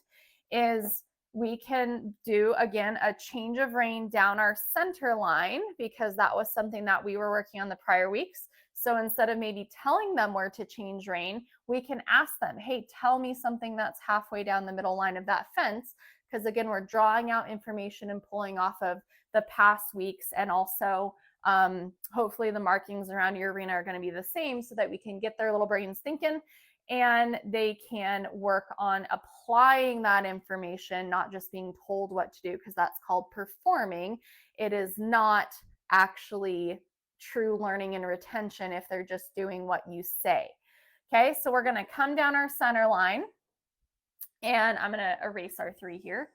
is we can do, again, a change of rein down our center line, because that was something that we were working on the prior weeks. So instead of maybe telling them where to change rein, we can ask them, hey, tell me something that's halfway down the middle line of that fence. Because again, we're drawing out information and pulling off of the past weeks, and also hopefully the markings around your arena are going to be the same, so that we can get their little brains thinking and they can work on applying that information, not just being told what to do, because that's called performing. It is not actually true learning and retention if they're just doing what you say. Okay, so we're going to come down our center line, and I'm going to erase our 3 here.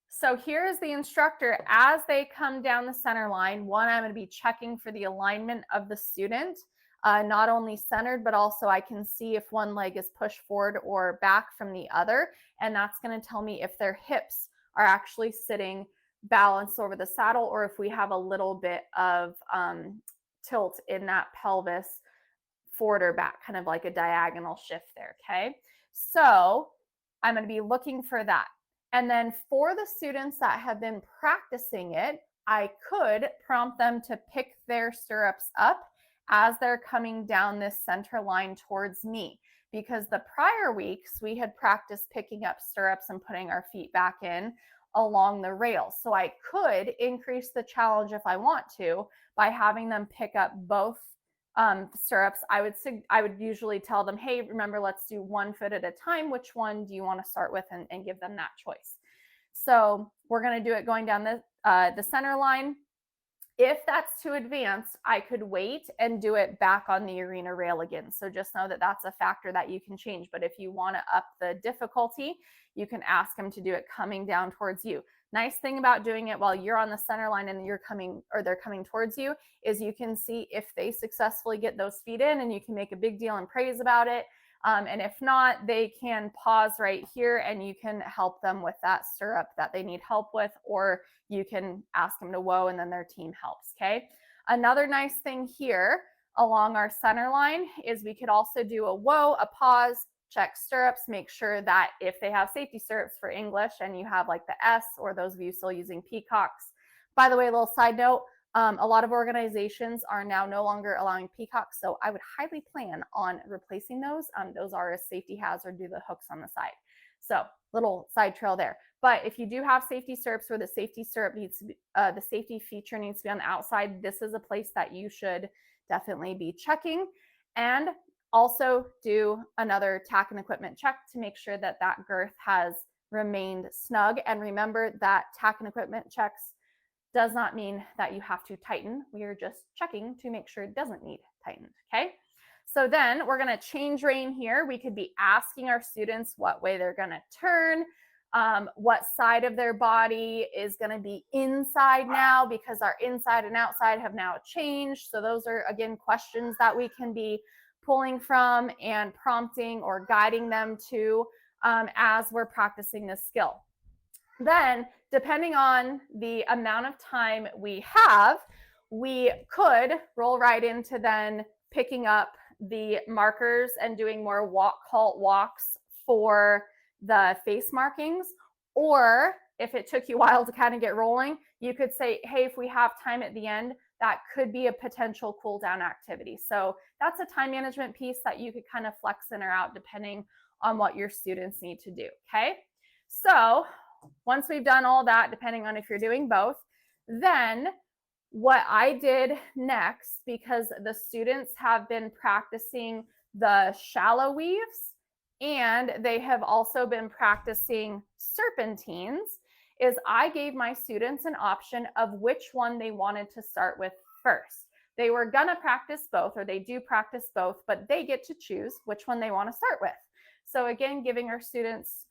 So here's the instructor as they come down the center line. One, I'm going to be checking for the alignment of the student, not only centered, but also I can see if one leg is pushed forward or back from the other. And that's going to tell me if their hips are actually sitting balanced over the saddle, or if we have a little bit of tilt in that pelvis forward or back, kind of like a diagonal shift there. Okay, so I'm going to be looking for that. And then for the students that have been practicing it, I could prompt them to pick their stirrups up as they're coming down this center line towards me, because the prior weeks we had practiced picking up stirrups and putting our feet back in along the rails. So I could increase the challenge if I want to by having them pick up both stirrups. I would usually tell them, hey, remember, let's do 1 foot at a time. Which one do you want to start with? And give them that choice. So we're going to do it going down the center line. If that's too advanced, I could wait and do it back on the arena rail again. So just know that that's a factor that you can change. But if you want to up the difficulty, you can ask them to do it coming down towards you. Nice thing about doing it while you're on the center line and you're coming, or they're coming towards you, is you can see if they successfully get those feet in, and you can make a big deal and praise about it. And if not, they can pause right here and you can help them with that stirrup that they need help with, or you can ask them to whoa and then their team helps. Okay. Another nice thing here along our center line is we could also do a whoa, a pause, check stirrups, make sure that if they have safety stirrups for English and you have like the S, or those of you still using peacocks. By the way, a little side note, A lot of organizations are now no longer allowing peacocks, so I would highly plan on replacing those. Those are a safety hazard due to the hooks on the side. So little side trail there. But if you do have safety stirrups where the safety stirrup needs to be, the safety feature needs to be on the outside, this is a place that you should definitely be checking. And also do another tack and equipment check to make sure that that girth has remained snug. And remember that tack and equipment checks does not mean that you have to tighten. We are just checking to make sure it doesn't need tightened, okay? So then we're gonna change rein here. We could be asking our students what way they're gonna turn, what side of their body is gonna be inside now, because our inside and outside have now changed. So those are, again, questions that we can be pulling from and prompting or guiding them to as we're practicing this skill. Then, depending on the amount of time we have, we could roll right into then picking up the markers and doing more walk, halt walks for the face markings. Or if it took you a while to kind of get rolling, you could say, hey, if we have time at the end, that could be a potential cool down activity. So that's a time management piece that you could kind of flex in or out depending on what your students need to do, okay? So once we've done all that, depending on if you're doing both, then what I did next, because the students have been practicing the shallow weaves and they have also been practicing serpentines, is I gave my students an option of which one they wanted to start with first. They were gonna practice both, or they do practice both, but they get to choose which one they want to start with. So again, giving our students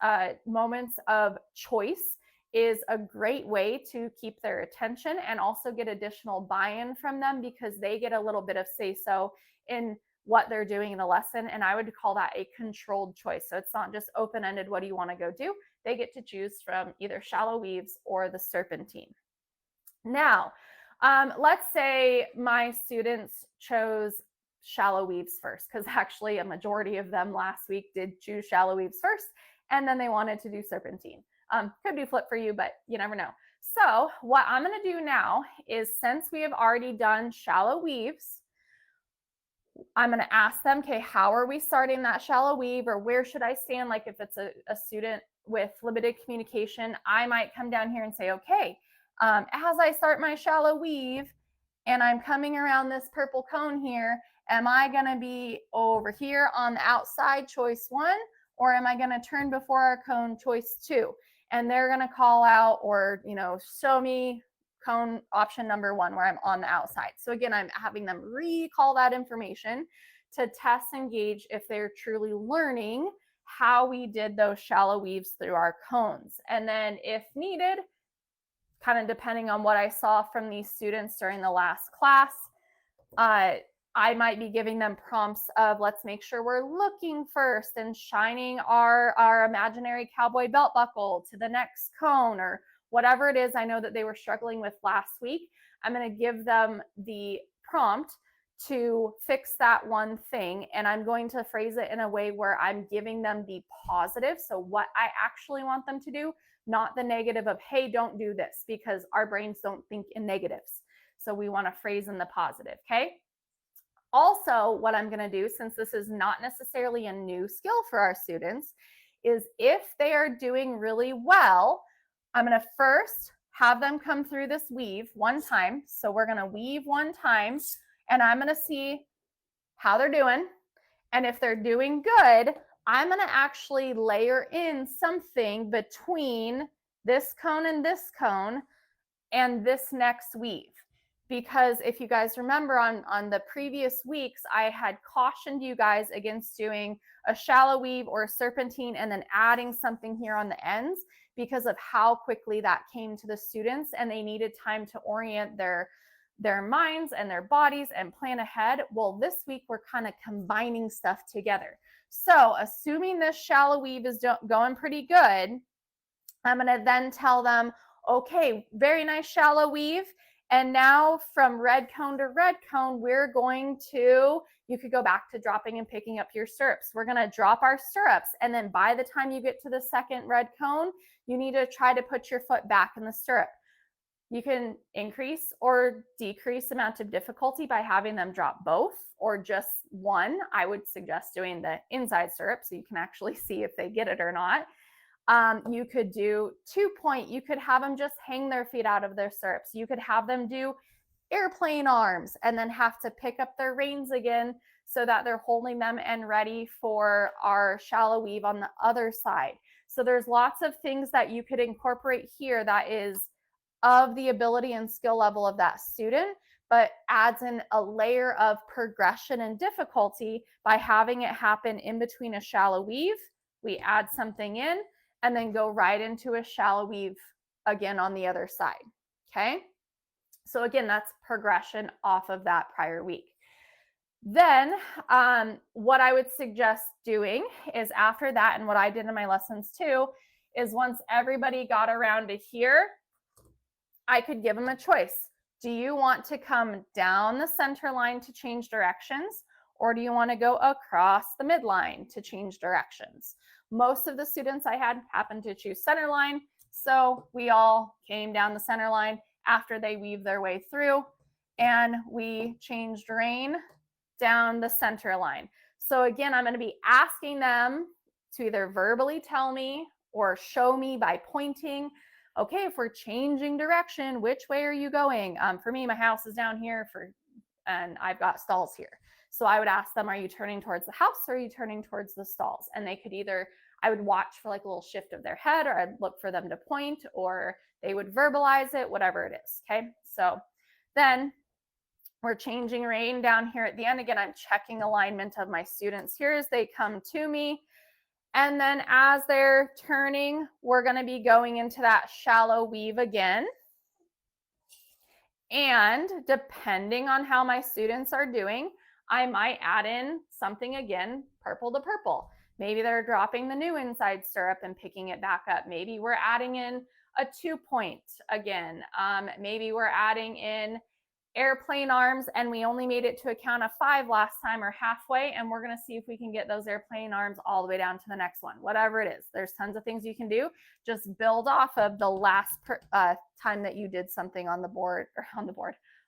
moments of choice is a great way to keep their attention and also get additional buy-in from them, because they get a little bit of say-so in what they're doing in the lesson. And I would call that a controlled choice. So it's not just open-ended, what do you want to go do? They get to choose from either shallow weaves or the serpentine. Now, let's say my students chose shallow weaves first, because actually a majority of them last week did choose shallow weaves first, and then they wanted to do serpentine. Could be flip for you, but you never know. So what I'm going to do now is, since we have already done shallow weaves, I'm going to ask them, okay, how are we starting that shallow weave, or where should I stand? Like if it's a student with limited communication, I might come down here and say, okay, as I start my shallow weave and I'm coming around this purple cone here, am I going to be over here on the outside, choice 1, or am I going to turn before our cone, choice 2? And they're going to call out, or, you know, show me cone option number 1 where I'm on the outside. So again, I'm having them recall that information to test and gauge if they're truly learning how we did those shallow weaves through our cones. And then if needed, kind of depending on what I saw from these students during the last class, I might be giving them prompts of, let's make sure we're looking first and shining our imaginary cowboy belt buckle to the next cone, or whatever it is I know that they were struggling with last week. I'm going to give them the prompt to fix that one thing, and I'm going to phrase it in a way where I'm giving them the positive. So what I actually want them to do, not the negative of, hey, don't do this, because our brains don't think in negatives. So we want to phrase in the positive, okay? Also, what I'm going to do, since this is not necessarily a new skill for our students, is if they are doing really well, I'm going to first have them come through this weave one time. So we're going to weave one time, and I'm going to see how they're doing. And if they're doing good, I'm going to actually layer in something between this cone and this next weave. Because if you guys remember on the previous weeks, I had cautioned you guys against doing a shallow weave or a serpentine and then adding something here on the ends, because of how quickly that came to the students, and they needed time to orient their minds and their bodies and plan ahead. Well, this week we're kind of combining stuff together. So assuming this shallow weave is going pretty good, I'm going to then tell them, okay, very nice shallow weave. And now from red cone to red cone, we're going to, you could go back to dropping and picking up your stirrups. We're going to drop our stirrups. And then by the time you get to the second red cone, you need to try to put your foot back in the stirrup. You can increase or decrease the amount of difficulty by having them drop both or just one. I would suggest doing the inside stirrup so you can actually see if they get it or not. You could do 2-point. You could have them just hang their feet out of their stirrups. You could have them do airplane arms and then have to pick up their reins again so that they're holding them and ready for our shallow weave on the other side. So there's lots of things that you could incorporate here that is of the ability and skill level of that student, but adds in a layer of progression and difficulty by having it happen in between a shallow weave. We add something in and then go right into a shallow weave again on the other side. Okay. So again, that's progression off of that prior week. Then what I would suggest doing is after that, and what I did in my lessons too, is once everybody got around to here, I could give them a choice. Do you want to come down the center line to change directions, or do you want to go across the midline to change directions? Most of the students I had happened to choose center line, so we all came down the center line after they weave their way through, and we changed rein down the center line. So again, I'm going to be asking them to either verbally tell me or show me by pointing, okay, if we're changing direction, which way are you going? For me, my house is down here and I've got stalls here. So I would ask them, are you turning towards the house or are you turning towards the stalls? And they could either, I would watch for like a little shift of their head, or I'd look for them to point, or they would verbalize it, whatever it is. Okay. So then we're changing rein down here at the end. Again, I'm checking alignment of my students here as they come to me. And then as they're turning, we're going to be going into that shallow weave again. And depending on how my students are doing, I might add in something again, purple to purple. Maybe they're dropping the new inside stirrup and picking it back up. Maybe we're adding in a 2-point again. Maybe we're adding in airplane arms, and we only made it to a count of 5 last time, or halfway, and we're going to see if we can get those airplane arms all the way down to the next one. Whatever it is, there's tons of things you can do. Just build off of the last time that you did something on the board, or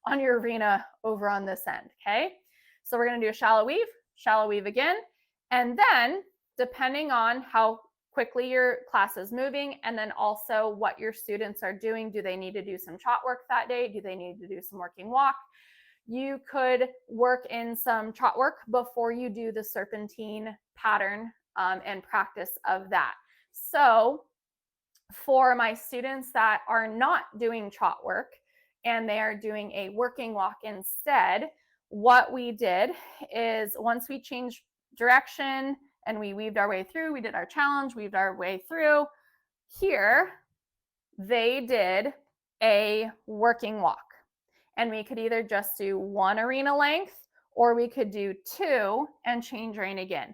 on your arena over on this end. Okay, so we're going to do a shallow weave again, and then depending on how quickly your class is moving, and then also what your students are doing. Do they need to do some trot work that day? Do they need to do some working walk? You could work in some trot work before you do the serpentine pattern and practice of that. So for my students that are not doing trot work and they are doing a working walk instead, what we did is once we changed direction and we weaved our way through, we did our challenge, weaved our way through. Here, they did a working walk. And we could either just do 1 arena length, or we could do 2 and change rein again.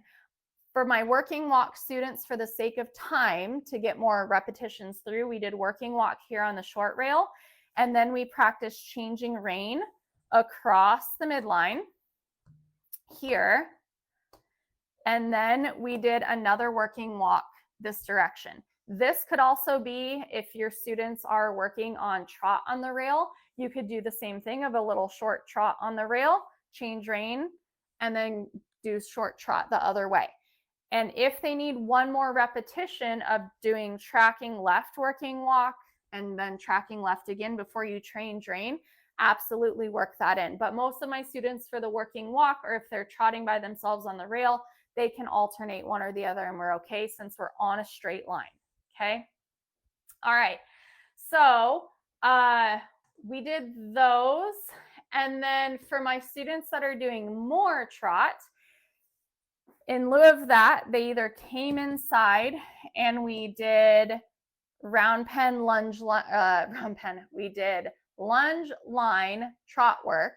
For my working walk students, for the sake of time, to get more repetitions through, we did working walk here on the short rail. And then we practiced changing rein across the midline here. And then we did another working walk this direction. This could also be if your students are working on trot on the rail, you could do the same thing of a little short trot on the rail, change rein, and then do short trot the other way. And if they need one more repetition of doing tracking left working walk and then tracking left again before you change rein, absolutely work that in. But most of my students for the working walk, or if they're trotting by themselves on the rail, they can alternate one or the other, and we're okay since we're on a straight line. Okay. All right. So we did those. And then for my students that are doing more trot, in lieu of that, they either came inside and we did round pen, lunge, we did lunge, line, trot work.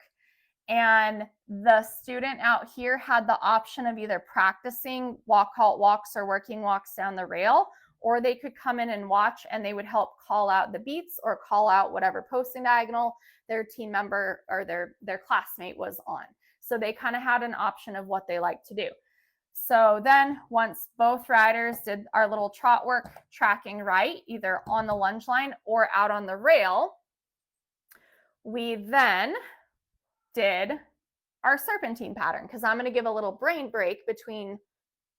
And the student out here had the option of either practicing walk, halt walks or working walks down the rail, or they could come in and watch and they would help call out the beats or call out whatever posting diagonal their team member or their classmate was on. So they kind of had an option of what they like to do. So then once both riders did our little trot work, tracking right, either on the lunge line or out on the rail, we then did our serpentine pattern, because I'm going to give a little brain break between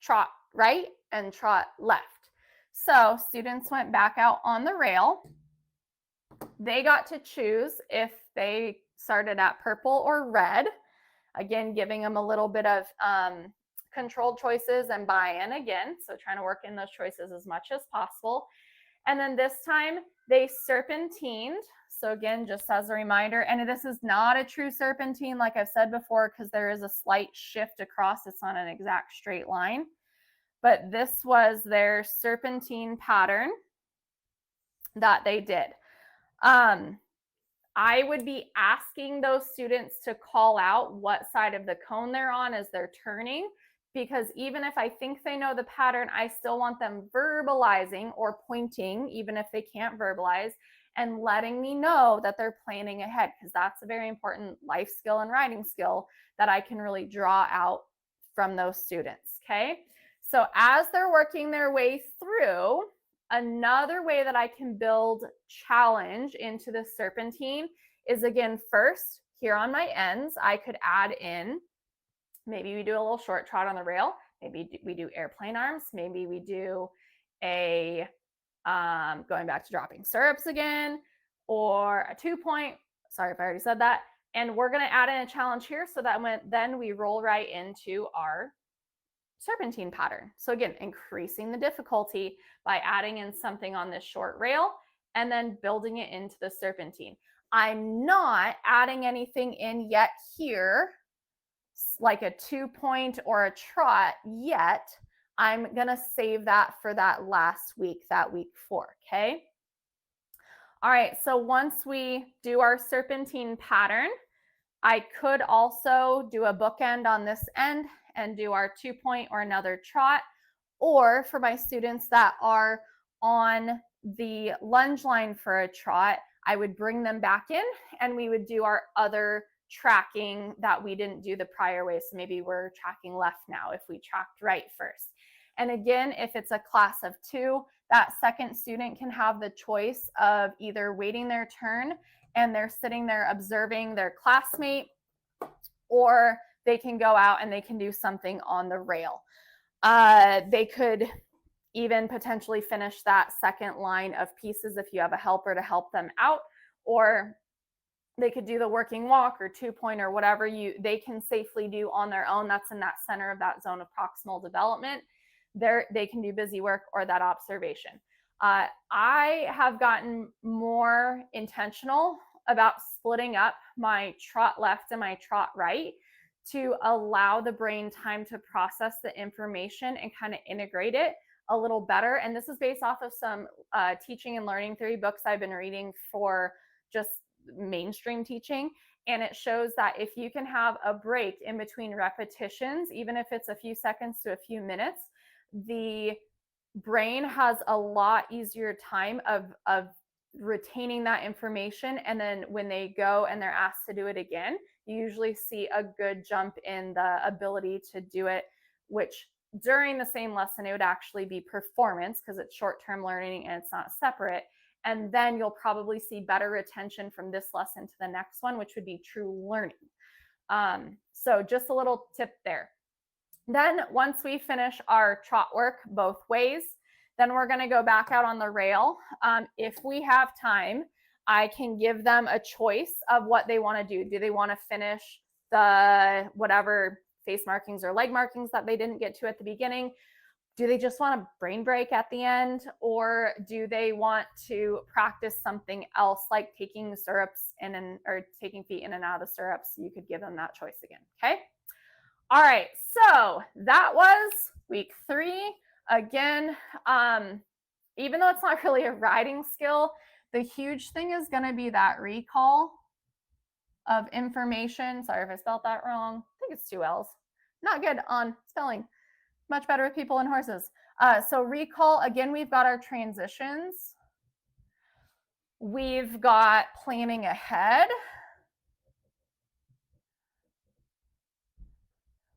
trot right and trot left. So students went back out on the rail. They got to choose if they started at purple or red. Again, giving them a little bit of controlled choices and buy-in again. So trying to work in those choices as much as possible. And then this time they serpentined. So again, just as a reminder, and this is not a true serpentine, like I've said before, because there is a slight shift across. It's not an exact straight line. But this was their serpentine pattern that they did. I would be asking those students to call out what side of the cone they're on as they're turning, because even if I think they know the pattern, I still want them verbalizing or pointing, even if they can't verbalize, and letting me know that they're planning ahead, because that's a very important life skill and riding skill that I can really draw out from those students, okay? So as they're working their way through, another way that I can build challenge into the serpentine is, again, first, here on my ends, I could add in, maybe we do a little short trot on the rail, maybe we do airplane arms, maybe we do a, going back to dropping stirrups again, or a 2-point, sorry if I already said that, and we're gonna add in a challenge here so that then we roll right into our serpentine pattern. So again, increasing the difficulty by adding in something on this short rail and then building it into the serpentine. I'm not adding anything in yet here, like a 2-point or a trot yet. I'm gonna save that for that last week, that week 4, okay? All right, so once we do our serpentine pattern, I could also do a bookend on this end and do our 2-point or another trot, or for my students that are on the lunge line for a trot, I would bring them back in and we would do our other tracking that we didn't do the prior way. So maybe we're tracking left now if we tracked right first. And again, if it's a class of 2, that second student can have the choice of either waiting their turn and they're sitting there observing their classmate, or they can go out and they can do something on the rail. They could even potentially finish that second line of pieces if you have a helper to help them out, or they could do the working walk or 2-point or whatever they can safely do on their own. That's in that center of that zone of proximal development. They can do busy work or that observation. I have gotten more intentional about splitting up my trot left and my trot right to allow the brain time to process the information and kind of integrate it a little better. And this is based off of some teaching and learning theory books I've been reading for just mainstream teaching. And it shows that if you can have a break in between repetitions, even if it's a few seconds to a few minutes, the brain has a lot easier time of retaining that information. And then when they go and they're asked to do it again, you usually see a good jump in the ability to do it, which during the same lesson, it would actually be performance because it's short-term learning and it's not separate. And then you'll probably see better retention from this lesson to the next one, which would be true learning. So just a little tip there. Then once we finish our trot work both ways, then we're going to go back out on the rail. If we have time, I can give them a choice of what they want to do. Do they want to finish the whatever face markings or leg markings that they didn't get to at the beginning? Do they just want a brain break at the end? Or do they want to practice something else, like taking the stirrups or taking feet in and out of the stirrups? You could give them that choice again, okay? All right, so that was week 3. Again, even though it's not really a riding skill, the huge thing is going to be that recall of information. Sorry if I spelled that wrong. I think it's 2 L's. Not good on spelling. Much better with people and horses. So recall, again, we've got our transitions. We've got planning ahead.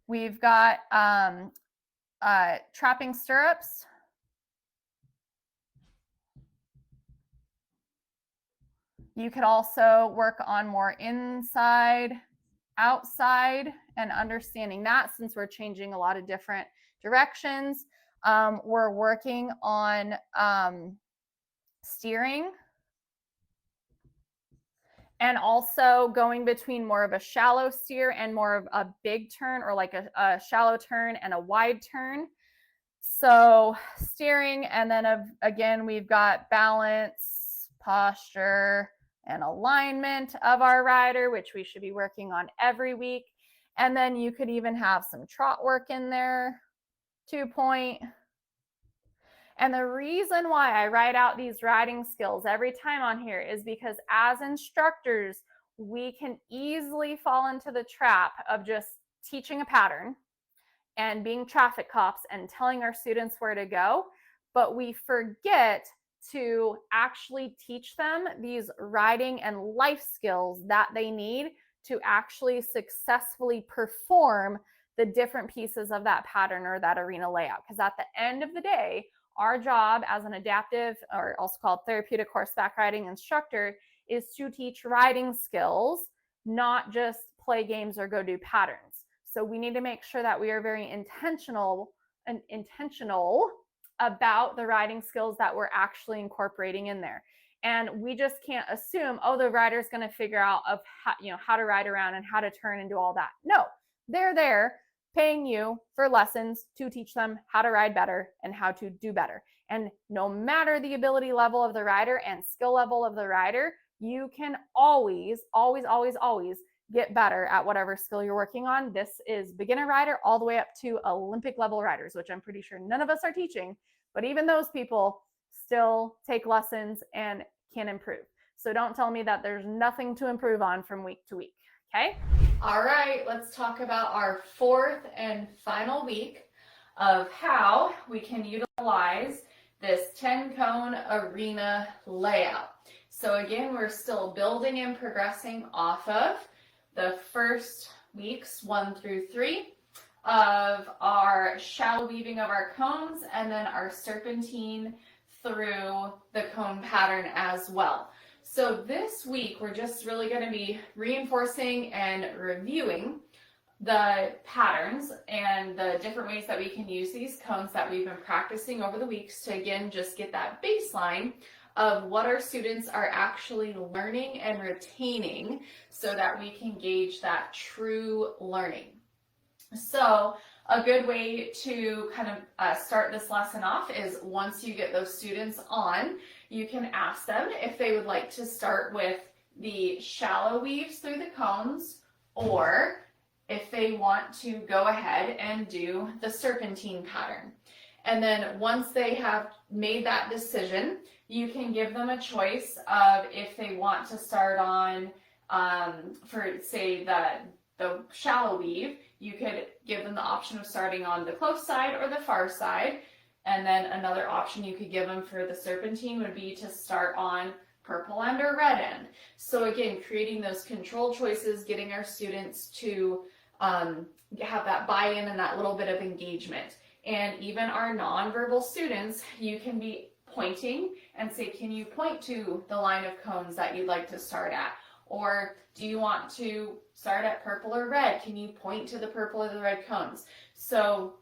We've got trapping stirrups. You could also work on more inside, outside, and understanding that since we're changing a lot of different directions. We're working on steering and also going between more of a shallow steer and more of a big turn, or like a shallow turn and a wide turn. So steering, and then again, we've got balance, posture, and alignment of our rider, which we should be working on every week. And then you could even have some trot work in there, 2-point. And the reason why I write out these riding skills every time on here is because as instructors, we can easily fall into the trap of just teaching a pattern and being traffic cops and telling our students where to go, but we forget to actually teach them these riding and life skills that they need to actually successfully perform the different pieces of that pattern or that arena layout. Because at the end of the day, our job as an adaptive, or also called therapeutic horseback riding instructor, is to teach riding skills, not just play games or go do patterns. So we need to make sure that we are very intentional about the riding skills that we're actually incorporating in there. And we just can't assume, oh, the rider's going to figure out of how to ride around and how to turn and do all that. No, they're there paying you for lessons to teach them how to ride better and how to do better. And no matter the ability level of the rider and skill level of the rider, you can always get better at whatever skill you're working on. This is beginner rider all the way up to Olympic level riders, which I'm pretty sure none of us are teaching, but even those people still take lessons and can improve. So don't tell me that there's nothing to improve on from week to week, okay? All right, let's talk about our fourth and final week of how we can utilize this 10-cone arena layout. So again, we're still building and progressing off of the first weeks 1 through 3 of our shallow weaving of our cones, and then our serpentine through the cone pattern as well. So this week, we're just really going to be reinforcing and reviewing the patterns and the different ways that we can use these cones that we've been practicing over the weeks to, again, just get that baseline of what our students are actually learning and retaining so that we can gauge that true learning. So a good way to kind of start this lesson off is once you get those students on, you can ask them if they would like to start with the shallow weaves through the cones, or if they want to go ahead and do the serpentine pattern. And then once they have made that decision, you can give them a choice of if they want to start on, for say the shallow weave, you could give them the option of starting on the close side or the far side. And then another option you could give them for the serpentine would be to start on purple end or red end. So again, creating those control choices, getting our students to have that buy-in and that little bit of engagement. And even our nonverbal students, you can be pointing and say, can you point to the line of cones that you'd like to start at? Or do you want to start at purple or red? Can you point to the purple or the red cones? So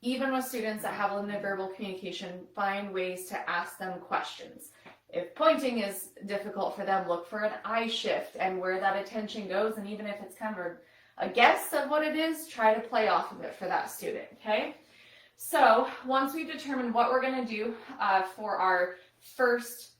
even with students that have limited verbal communication, find ways to ask them questions. If pointing is difficult for them, look for an eye shift and where that attention goes. And even if it's kind of a guess of what it is, try to play off of it for that student, okay? So once we've determined what we're going to do for our first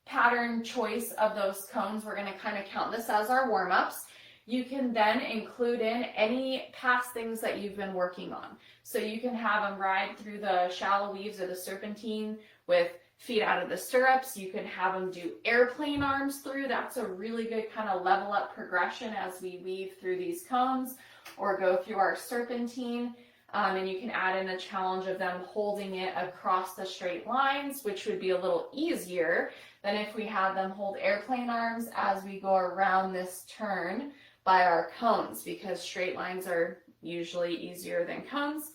pattern choice of those cones, we're going to kind of count this as our warm-ups. You can then include in any past things that you've been working on. So you can have them ride through the shallow weaves or the serpentine with feet out of the stirrups. You can have them do airplane arms through. That's a really good kind of level up progression as we weave through these cones, or go through our serpentine. And you can add in a challenge of them holding it across the straight lines, which would be a little easier than if we had them hold airplane arms as we go around this turn by our cones, because straight lines are usually easier than cones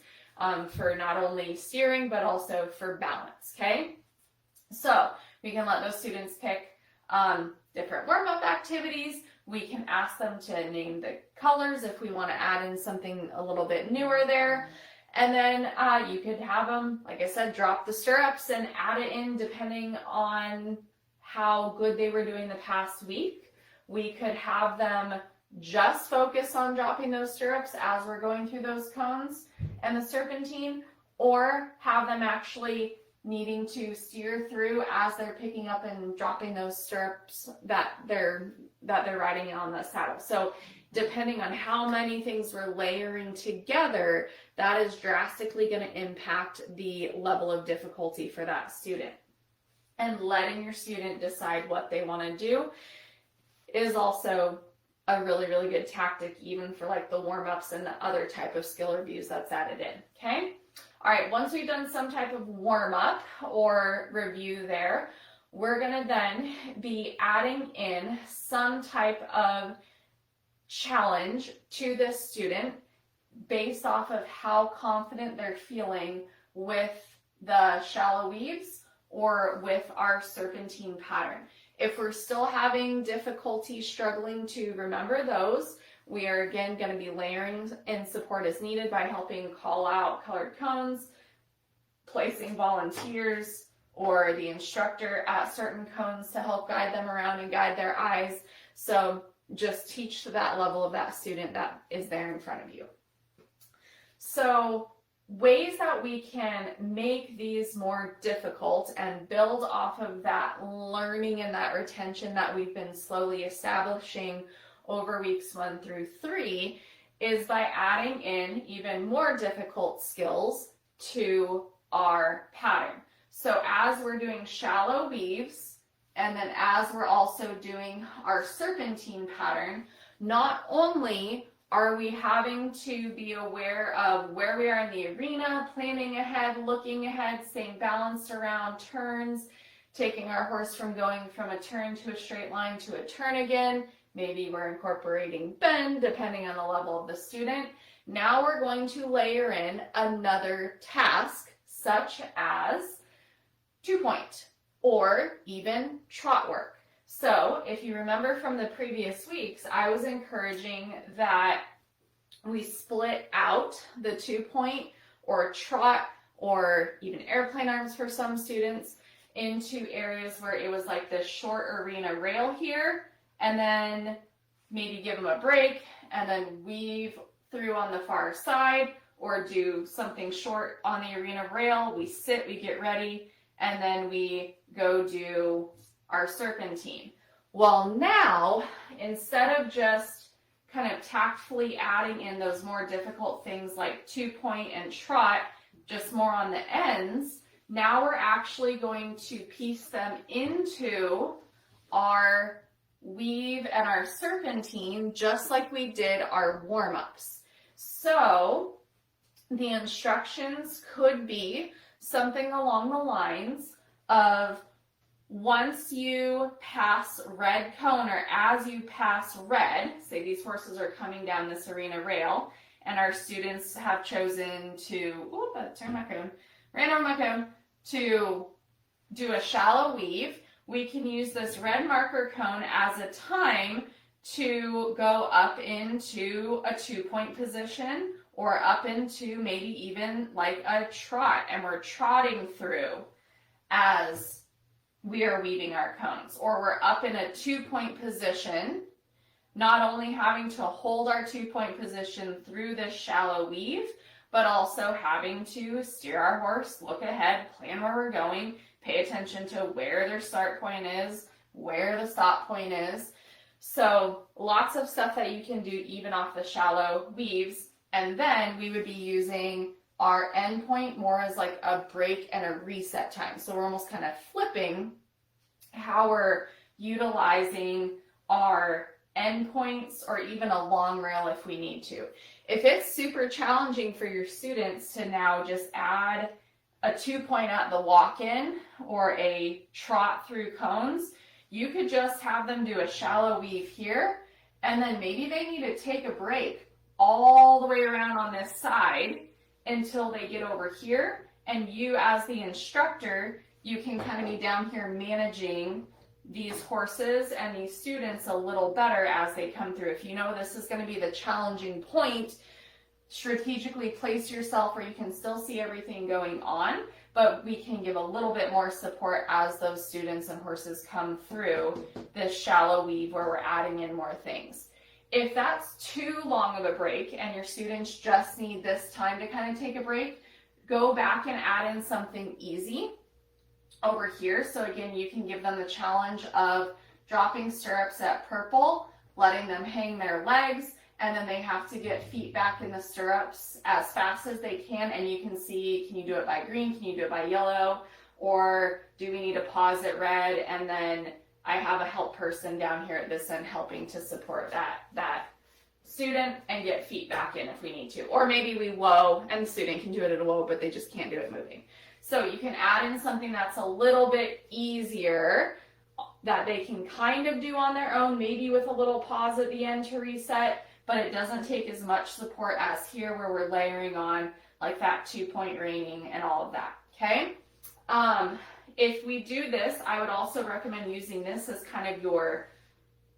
for not only steering but also for balance, okay? So we can let those students pick different warm-up activities. We can ask them to name the colors if we want to add in something a little bit newer there. And then you could have them, like I said, drop the stirrups and add it in depending on how good they were doing the past week. We could have them just focus on dropping those stirrups as we're going through those cones and the serpentine, or have them actually needing to steer through as they're picking up and dropping those stirrups that they're riding on the saddle. So depending on how many things we're layering together, that is drastically going to impact the level of difficulty for that student. And letting your student decide what they want to do is also a really, really good tactic, even for like the warm-ups and the other type of skill reviews that's added in, okay? All right, once we've done some type of warm-up or review there, we're gonna then be adding in some type of challenge to this student based off of how confident they're feeling with the shallow weaves or with our serpentine pattern. If we're still having difficulty struggling to remember those, we are again going to be layering in support as needed by helping call out colored cones, placing volunteers or the instructor at certain cones to help guide them around and guide their eyes. So just teach to that level of that student that is there in front of you. So ways that we can make these more difficult and build off of that learning and that retention that we've been slowly establishing over weeks 1 through 3 is by adding in even more difficult skills to our pattern. So as we're doing shallow weaves, and then as we're also doing our serpentine pattern, not only are we having to be aware of where we are in the arena, planning ahead, looking ahead, staying balanced around turns, taking our horse from going from a turn to a straight line to a turn again. Maybe we're incorporating bend, depending on the level of the student. Now we're going to layer in another task, such as 2-point or even trot work. So if you remember from the previous weeks, I was encouraging that we split out the 2-point or trot or even airplane arms for some students into areas where it was like this short arena rail here, and then maybe give them a break and then weave through on the far side, or do something short on the arena rail. We sit, we get ready, and then we go do our serpentine. Well, now, instead of just kind of tactfully adding in those more difficult things like 2-point and trot, just more on the ends, now we're actually going to piece them into our weave and our serpentine, just like we did our warm-ups. So the instructions could be something along the lines of, once you pass red cone, or as you pass red, say these horses are coming down this arena rail, and our students have chosen to, ran over my cone, to do a shallow weave, we can use this red marker cone as a time to go up into a 2-point position, or up into maybe even like a trot, and we're trotting through as we are weaving our cones, or we're up in a 2-point position, not only having to hold our 2-point position through this shallow weave, but also having to steer our horse, look ahead, plan where we're going, pay attention to where their start point is, where the stop point is. So lots of stuff that you can do even off the shallow weaves. And then we would be using our end point more as like a break and a reset time. So we're almost kind of flipping how we're utilizing our end points, or even a long rail if we need to. If it's super challenging for your students to now just add a 2-point at the walk-in or a trot through cones, you could just have them do a shallow weave here, and then maybe they need to take a break all the way around on this side until they get over here, and you as the instructor, you can kind of be down here managing these horses and these students a little better as they come through. If you know this is going to be the challenging point, strategically place yourself where you can still see everything going on, but we can give a little bit more support as those students and horses come through this shallow weave where we're adding in more things. If that's too long of a break and your students just need this time to kind of take a break, go back and add in something easy over here. So again, you can give them the challenge of dropping stirrups at purple, letting them hang their legs, and then they have to get feet back in the stirrups as fast as they can. And you can see, can you do it by green? Can you do it by yellow? Or do we need to pause at red? And then I have a help person down here at this end helping to support that student and get feet back in if we need to. Or maybe we whoa and the student can do it at a whoa, but they just can't do it moving. So you can add in something that's a little bit easier that they can kind of do on their own, maybe with a little pause at the end to reset, but it doesn't take as much support as here where we're layering on like that 2-point reining and all of that, okay? If we do this, I would also recommend using this as kind of your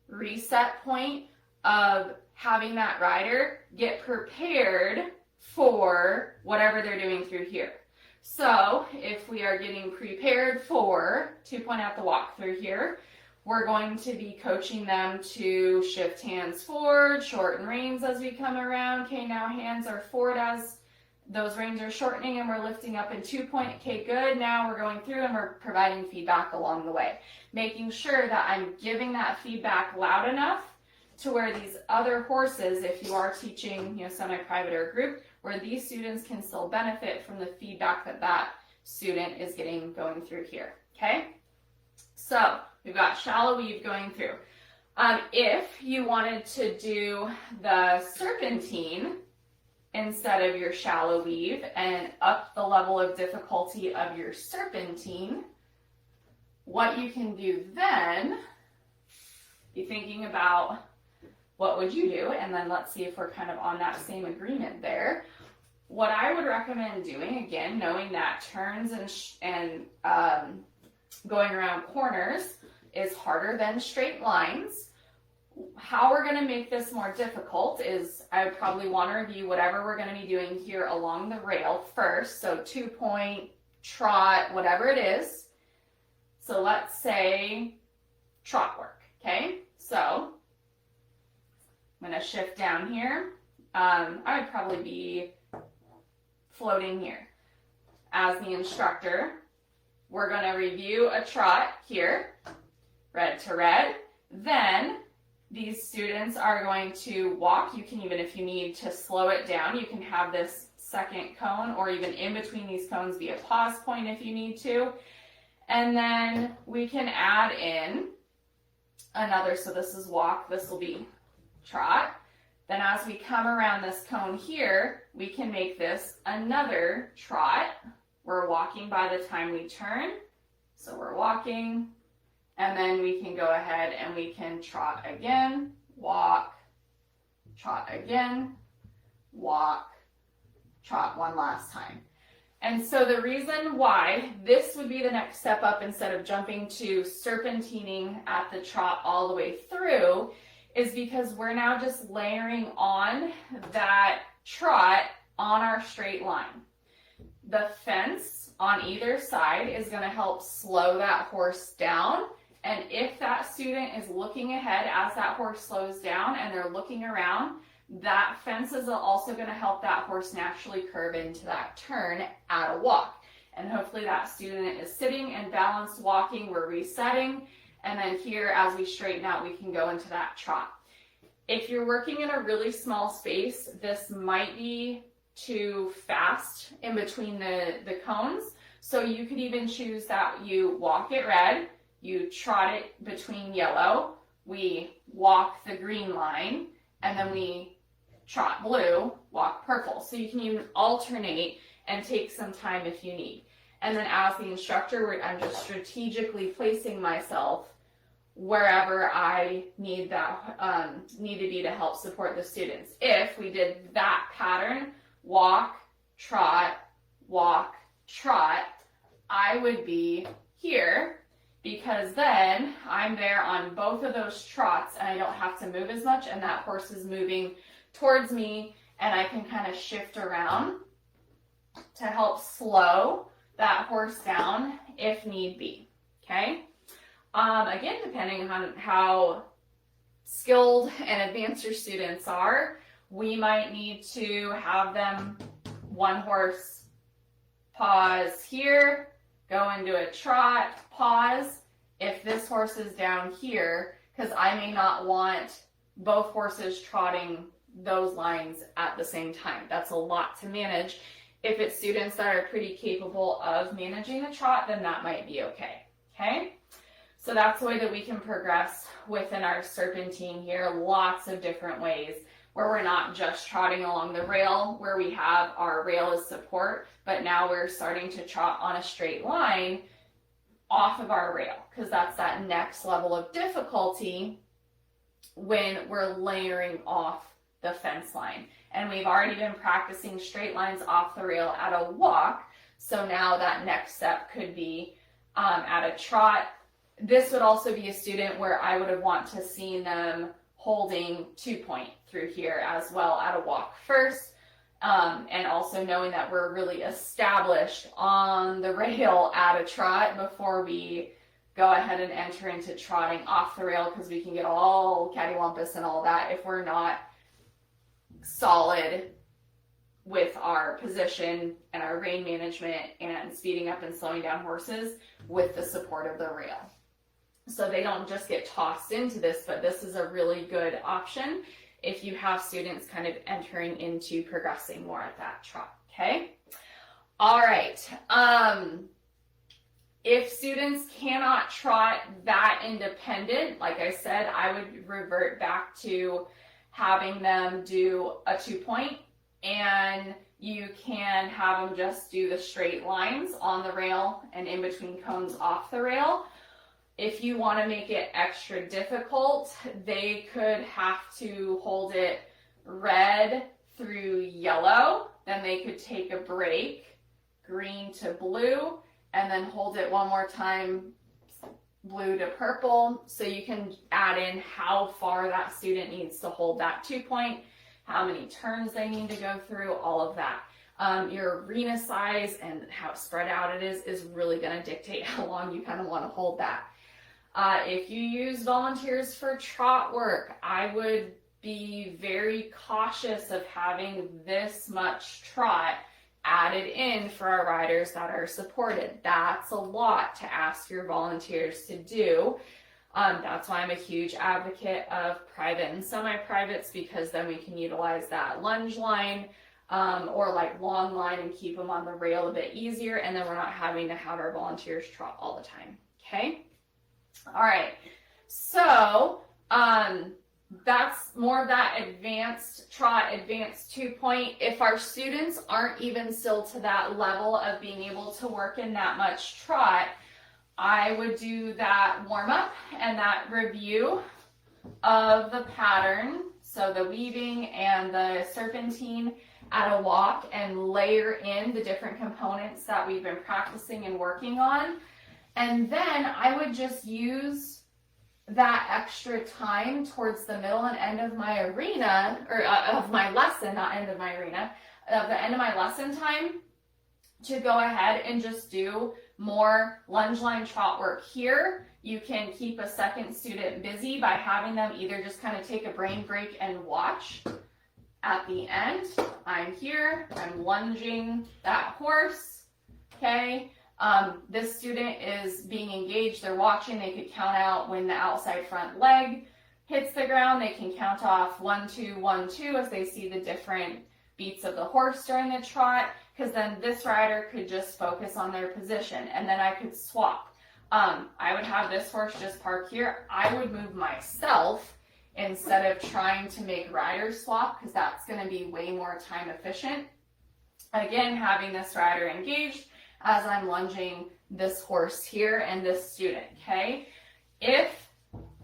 reset point of having that rider get prepared for whatever they're doing through here. So if we are getting prepared for 2-point at the walk through here, we're going to be coaching them to shift hands forward, shorten reins as we come around. Okay, now hands are forward as those reins are shortening and we're lifting up in 2-point. Okay, good. Now we're going through and we're providing feedback along the way, making sure that I'm giving that feedback loud enough to where these other horses, if you are teaching, semi-private or group, where these students can still benefit from the feedback that student is getting going through here, okay? So we've got shallow weave going through. If you wanted to do the serpentine instead of your shallow weave and up the level of difficulty of your serpentine, what you can do then, be thinking about what would you do, and then let's see if we're kind of on that same agreement there. What I would recommend doing, again, knowing that turns and going around corners is harder than straight lines. How we're going to make this more difficult is I would probably want to review whatever we're going to be doing here along the rail first. So 2-point, trot, whatever it is. So let's say trot work, okay? So I'm going to shift down here. I would probably be floating here. As the instructor, we're going to review a trot here, red to red. Then these students are going to walk. You can even, if you need to slow it down, you can have this second cone or even in between these cones be a pause point if you need to. And then we can add in another, so this is walk, this will be trot. Then as we come around this cone here, we can make this another trot. We're walking by the time we turn. So we're walking, and then we can go ahead and we can trot again, walk, trot again, walk, trot one last time. And so the reason why this would be the next step up instead of jumping to serpentining at the trot all the way through is because we're now just layering on that trot on our straight line. The fence on either side is going to help slow that horse down. And if that student is looking ahead as that horse slows down and they're looking around, that fence is also going to help that horse naturally curve into that turn at a walk. And hopefully that student is sitting and balanced walking, we're resetting. And then here, as we straighten out, we can go into that trot. If you're working in a really small space, this might be too fast in between the cones. So you could even choose that you walk it red, you trot it between yellow, we walk the green line, and then we trot blue, walk purple. So you can even alternate and take some time if you need. And then as the instructor, I'm just strategically placing myself wherever I need to be to help support the students. If we did that pattern, walk, trot, I would be here because then I'm there on both of those trots and I don't have to move as much, and that horse is moving towards me, and I can kind of shift around to help slow that horse down if need be, okay? Again, depending on how skilled and advanced your students are, we might need to have them one horse pause here, go into a trot, pause. If this horse is down here, because I may not want both horses trotting those lines at the same time. That's a lot to manage. If it's students that are pretty capable of managing a trot, then that might be okay, okay? So that's the way that we can progress within our serpentine here. Lots of different ways where we're not just trotting along the rail where we have our rail as support, but now we're starting to trot on a straight line off of our rail, because that's that next level of difficulty when we're layering off the fence line. And we've already been practicing straight lines off the rail at a walk, so now that next step could be at a trot. This would also be a student where I would have want to see them holding 2-point through here as well at a walk first, and also knowing that we're really established on the rail at a trot before we go ahead and enter into trotting off the rail, because we can get all cattywampus and all that if we're not solid with our position and our rein management and speeding up and slowing down horses with the support of the rail. So they don't just get tossed into this, but this is a really good option if you have students kind of entering into progressing more at that trot, okay? All right. If students cannot trot that independent, like I said, I would revert back to having them do a 2-point, and you can have them just do the straight lines on the rail and in between cones off the rail. If you want to make it extra difficult, they could have to hold it red through yellow, then they could take a break, green to blue, and then hold it one more time, blue to purple. So you can add in how far that student needs to hold that 2-point, how many turns they need to go through, all of that. Your arena size and how spread out it is really going to dictate how long you kind of want to hold that. If you use volunteers for trot work, I would be very cautious of having this much trot added in for our riders that are supported. That's a lot to ask your volunteers to do. That's why I'm a huge advocate of private and semi-privates, because then we can utilize that lunge line or like long line and keep them on the rail a bit easier, and then we're not having to have our volunteers trot all the time, okay? All right, so that's more of that advanced trot, advanced 2-point. If our students aren't even still to that level of being able to work in that much trot, I would do that warm up and that review of the pattern, so the weaving and the serpentine at a walk, and layer in the different components that we've been practicing and working on. And then I would just use that extra time towards the middle and end of my arena, or of my lesson, not end of my arena, of the end of my lesson time, to go ahead and just do more lunge line trot work here. You can keep a second student busy by having them either just kind of take a brain break and watch. At the end, I'm here, I'm lunging that horse, okay? This student is being engaged, they're watching, they could count out when the outside front leg hits the ground, they can count off 1, 2, 1, 2 as they see the different beats of the horse during the trot, because then this rider could just focus on their position, and then I could swap. I would have this horse just park here, I would move myself instead of trying to make riders swap, because that's going to be way more time efficient. Again, having this rider engaged as I'm lunging this horse here and this student, okay? If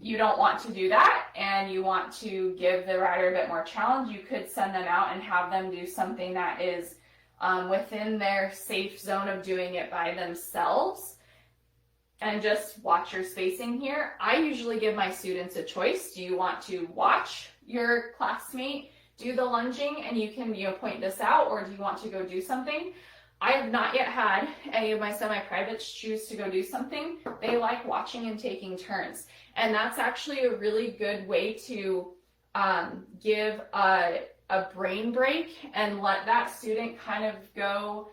you don't want to do that and you want to give the rider a bit more challenge, you could send them out and have them do something that is within their safe zone of doing it by themselves. and just watch your spacing here. I usually give my students a choice. Do you want to watch your classmate do the lunging and you can, point this out, or do you want to go do something? I have not yet had any of my semi-privates choose to go do something. They like watching and taking turns. And that's actually a really good way to give a brain break and let that student kind of go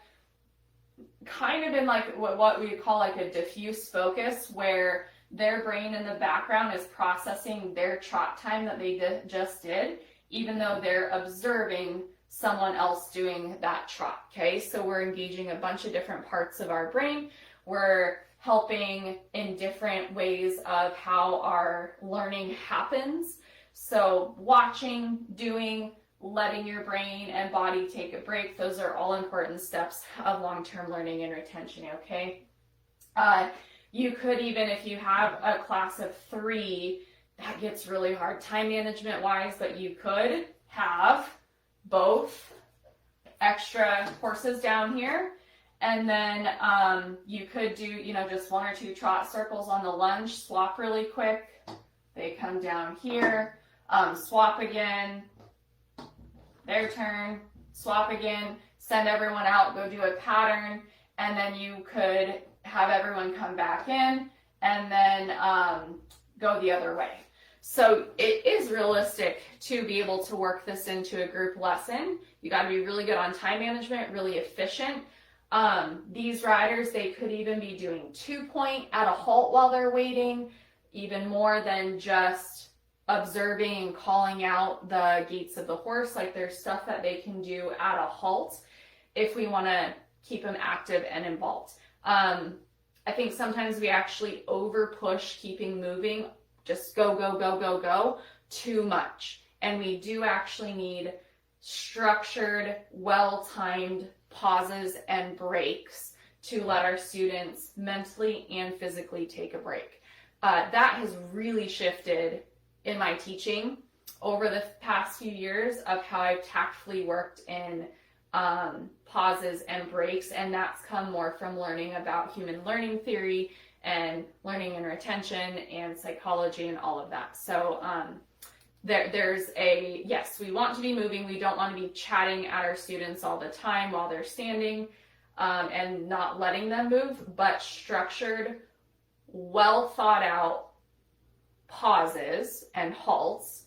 in like what we call like a diffuse focus, where their brain in the background is processing their trot time that they just did, even though they're observing someone else doing that trot. Okay, so we're engaging a bunch of different parts of our brain. We're helping in different ways of how our learning happens. So watching, doing, letting your brain and body take a break, those are all important steps of long-term learning and retention. Okay, you could even, if you have a class of 3, that gets really hard time management wise, but you could have both extra horses down here, and then you could do just 1 or 2 trot circles on the lunge, swap really quick, they come down here, swap again, their turn, swap again, send everyone out, go do a pattern, and then you could have everyone come back in and then go the other way. So it is realistic to be able to work this into a group lesson. You got to be really good on time management, really efficient. These riders, they could even be doing 2-point at a halt while they're waiting, even more than just observing and calling out the gaits of the horse. Like, there's stuff that they can do at a halt if we want to keep them active and involved. I think sometimes we actually over push keeping moving, just go too much. And we do actually need structured, well-timed pauses and breaks to let our students mentally and physically take a break. That has really shifted in my teaching over the past few years of how I've tactfully worked in pauses and breaks, and that's come more from learning about human learning theory and learning and retention and psychology and all of that. So there's a, yes, we want to be moving. We don't want to be chatting at our students all the time while they're standing and not letting them move, but structured, well thought out pauses and halts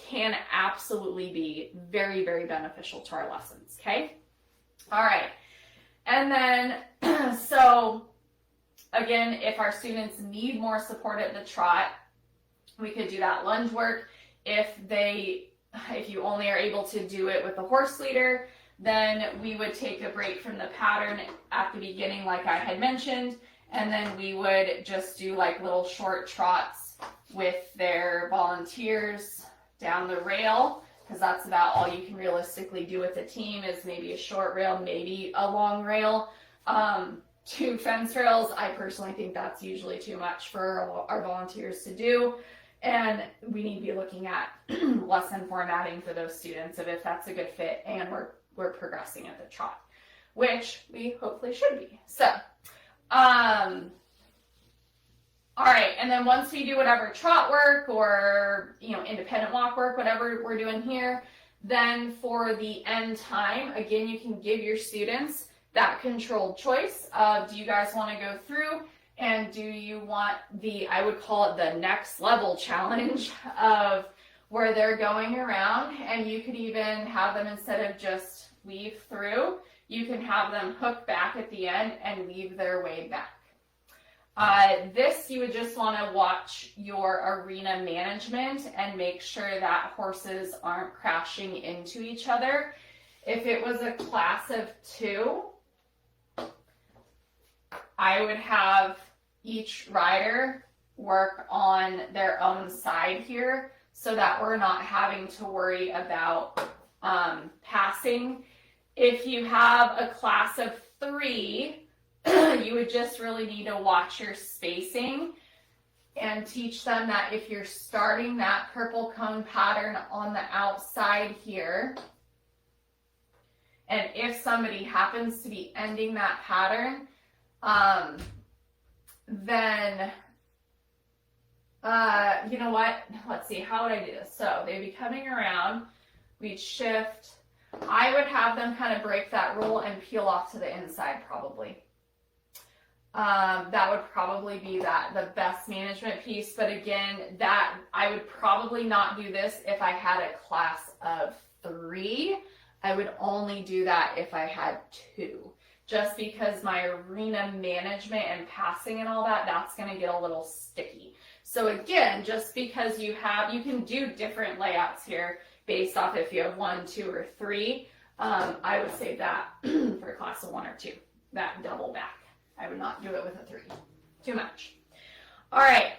can absolutely be very, very beneficial to our lessons, okay? All right, and then, so again, if our students need more support at the trot, we could do that lunge work. If you only are able to do it with a horse leader, then we would take a break from the pattern at the beginning, like I had mentioned, and then we would just do like little short trots with their volunteers down the rail, because that's about all you can realistically do with a team, is maybe a short rail, maybe a long rail. 2 fence rails, I personally think that's usually too much for our volunteers to do. And we need to be looking at lesson formatting for those students of if that's a good fit and we're progressing at the trot, which we hopefully should be. So, all right, and then once we do whatever trot work or, independent walk work, whatever we're doing here, then for the end time, again, you can give your students that controlled choice of, do you guys want to go through, and do you want I would call it the next level challenge of where they're going around, and you could even have them, instead of just weave through, you can have them hook back at the end and weave their way back. This, you would just want to watch your arena management and make sure that horses aren't crashing into each other. If it was a class of 2, I would have each rider work on their own side here so that we're not having to worry about passing. If you have a class of 3, you would just really need to watch your spacing and teach them that if you're starting that purple cone pattern on the outside here, and if somebody happens to be ending that pattern, then, you know what? Let's see, how would I do this? So they'd be coming around, we'd shift. I would have them kind of break that rule and peel off to the inside probably. That would probably be the best management piece. But again, that I would probably not do this if I had a class of 3. I would only do that if I had 2. Just because my arena management and passing and all that, that's going to get a little sticky. So again, just because you can do different layouts here based off if you have 1, 2, or 3. I would save that for a class of 1 or 2, that double back. I would not do it with a 3. Too much. All right.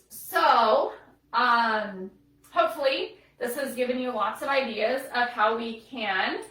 So hopefully this has given you lots of ideas of how we can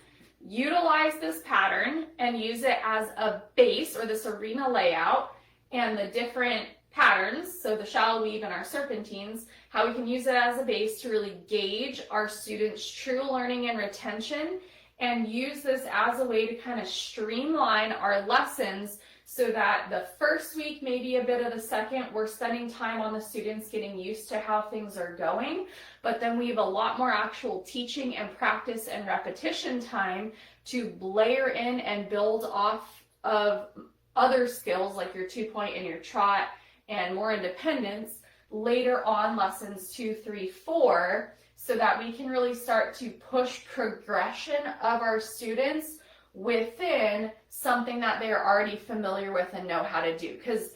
utilize this pattern and use it as a base, or this arena layout, and the different patterns, so the shallow weave and our serpentines, how we can use it as a base to really gauge our students' true learning and retention, and use this as a way to kind of streamline our lessons so that the first week, maybe a bit of the second, we're spending time on the students getting used to how things are going, but then we have a lot more actual teaching and practice and repetition time to layer in and build off of other skills like your 2-point and your trot and more independence later on, lessons 2, 3, 4, so that we can really start to push progression of our students within something that they're already familiar with and know how to do. Because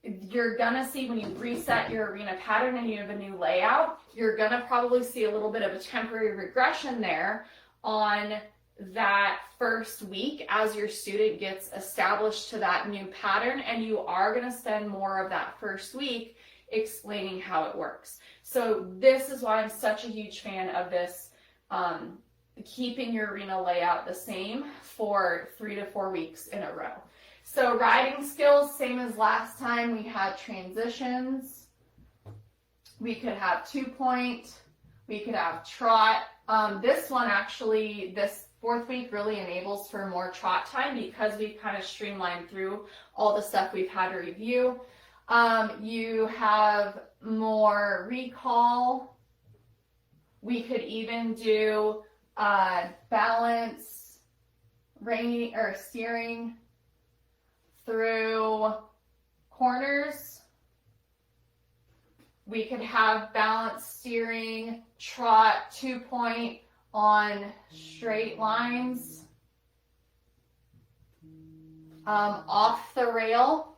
you're gonna see when you reset your arena pattern and you have a new layout, you're gonna probably see a little bit of a temporary regression there on that first week as your student gets established to that new pattern, and you are going to spend more of that first week explaining how it works. So this is why I'm such a huge fan of this, keeping your arena layout the same for 3 to 4 weeks in a row. So riding skills, same as last time. We had transitions, we could have 2-point, we could have trot. This one actually, this 4th week really enables for more trot time because we've kind of streamlined through all the stuff we've had to review. You have more recall. We could even do balance, reining or steering through corners. We could have balance, steering, trot, 2-point on straight lines, off the rail,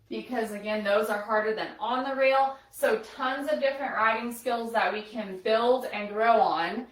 because again, those are harder than on the rail. So tons of different riding skills that we can build and grow on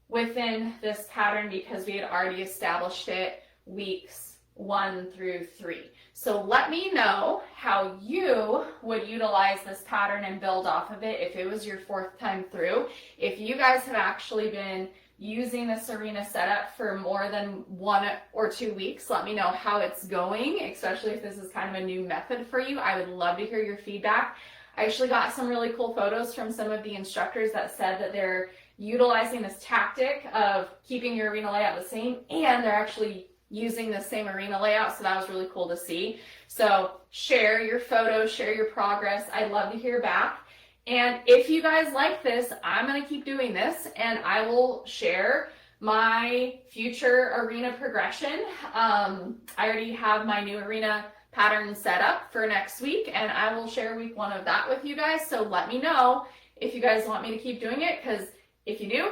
within this pattern because we had already established it weeks 1 through 3. So let me know how you would utilize this pattern and build off of it if it was your 4th time through. If you guys have actually been using this arena setup for more than 1 or 2 weeks, let me know how it's going, especially if this is kind of a new method for you. I would love to hear your feedback. I actually got some really cool photos from some of the instructors that said that they're utilizing this tactic of keeping your arena layout the same, and they're actually using the same arena layout, so that was really cool to see. So share your photos, share your progress. I'd love to hear back. And if you guys like this, I'm going to keep doing this, and I will share my future arena progression. I already have my new arena pattern set up for next week, and I will share week 1 of that with you guys. So let me know if you guys want me to keep doing it, because if you do,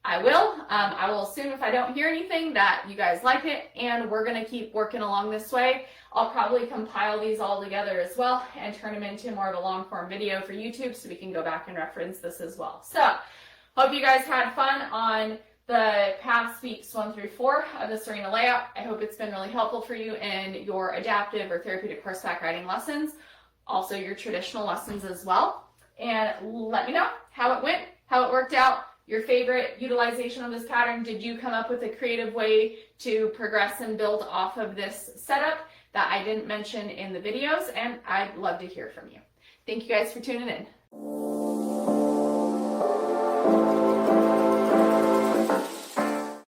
I will. I will assume if I don't hear anything that you guys like it, and we're going to keep working along this way. I'll probably compile these all together as well and turn them into more of a long form video for YouTube so we can go back and reference this as well. So hope you guys had fun on the past weeks 1 through 4 of this arena layout. I hope it's been really helpful for you in your adaptive or therapeutic horseback riding lessons, also your traditional lessons as well. And let me know how it went, how it worked out, your favorite utilization of this pattern. Did you come up with a creative way to progress and build off of this setup that I didn't mention in the videos? And I'd love to hear from you. Thank you guys for tuning in.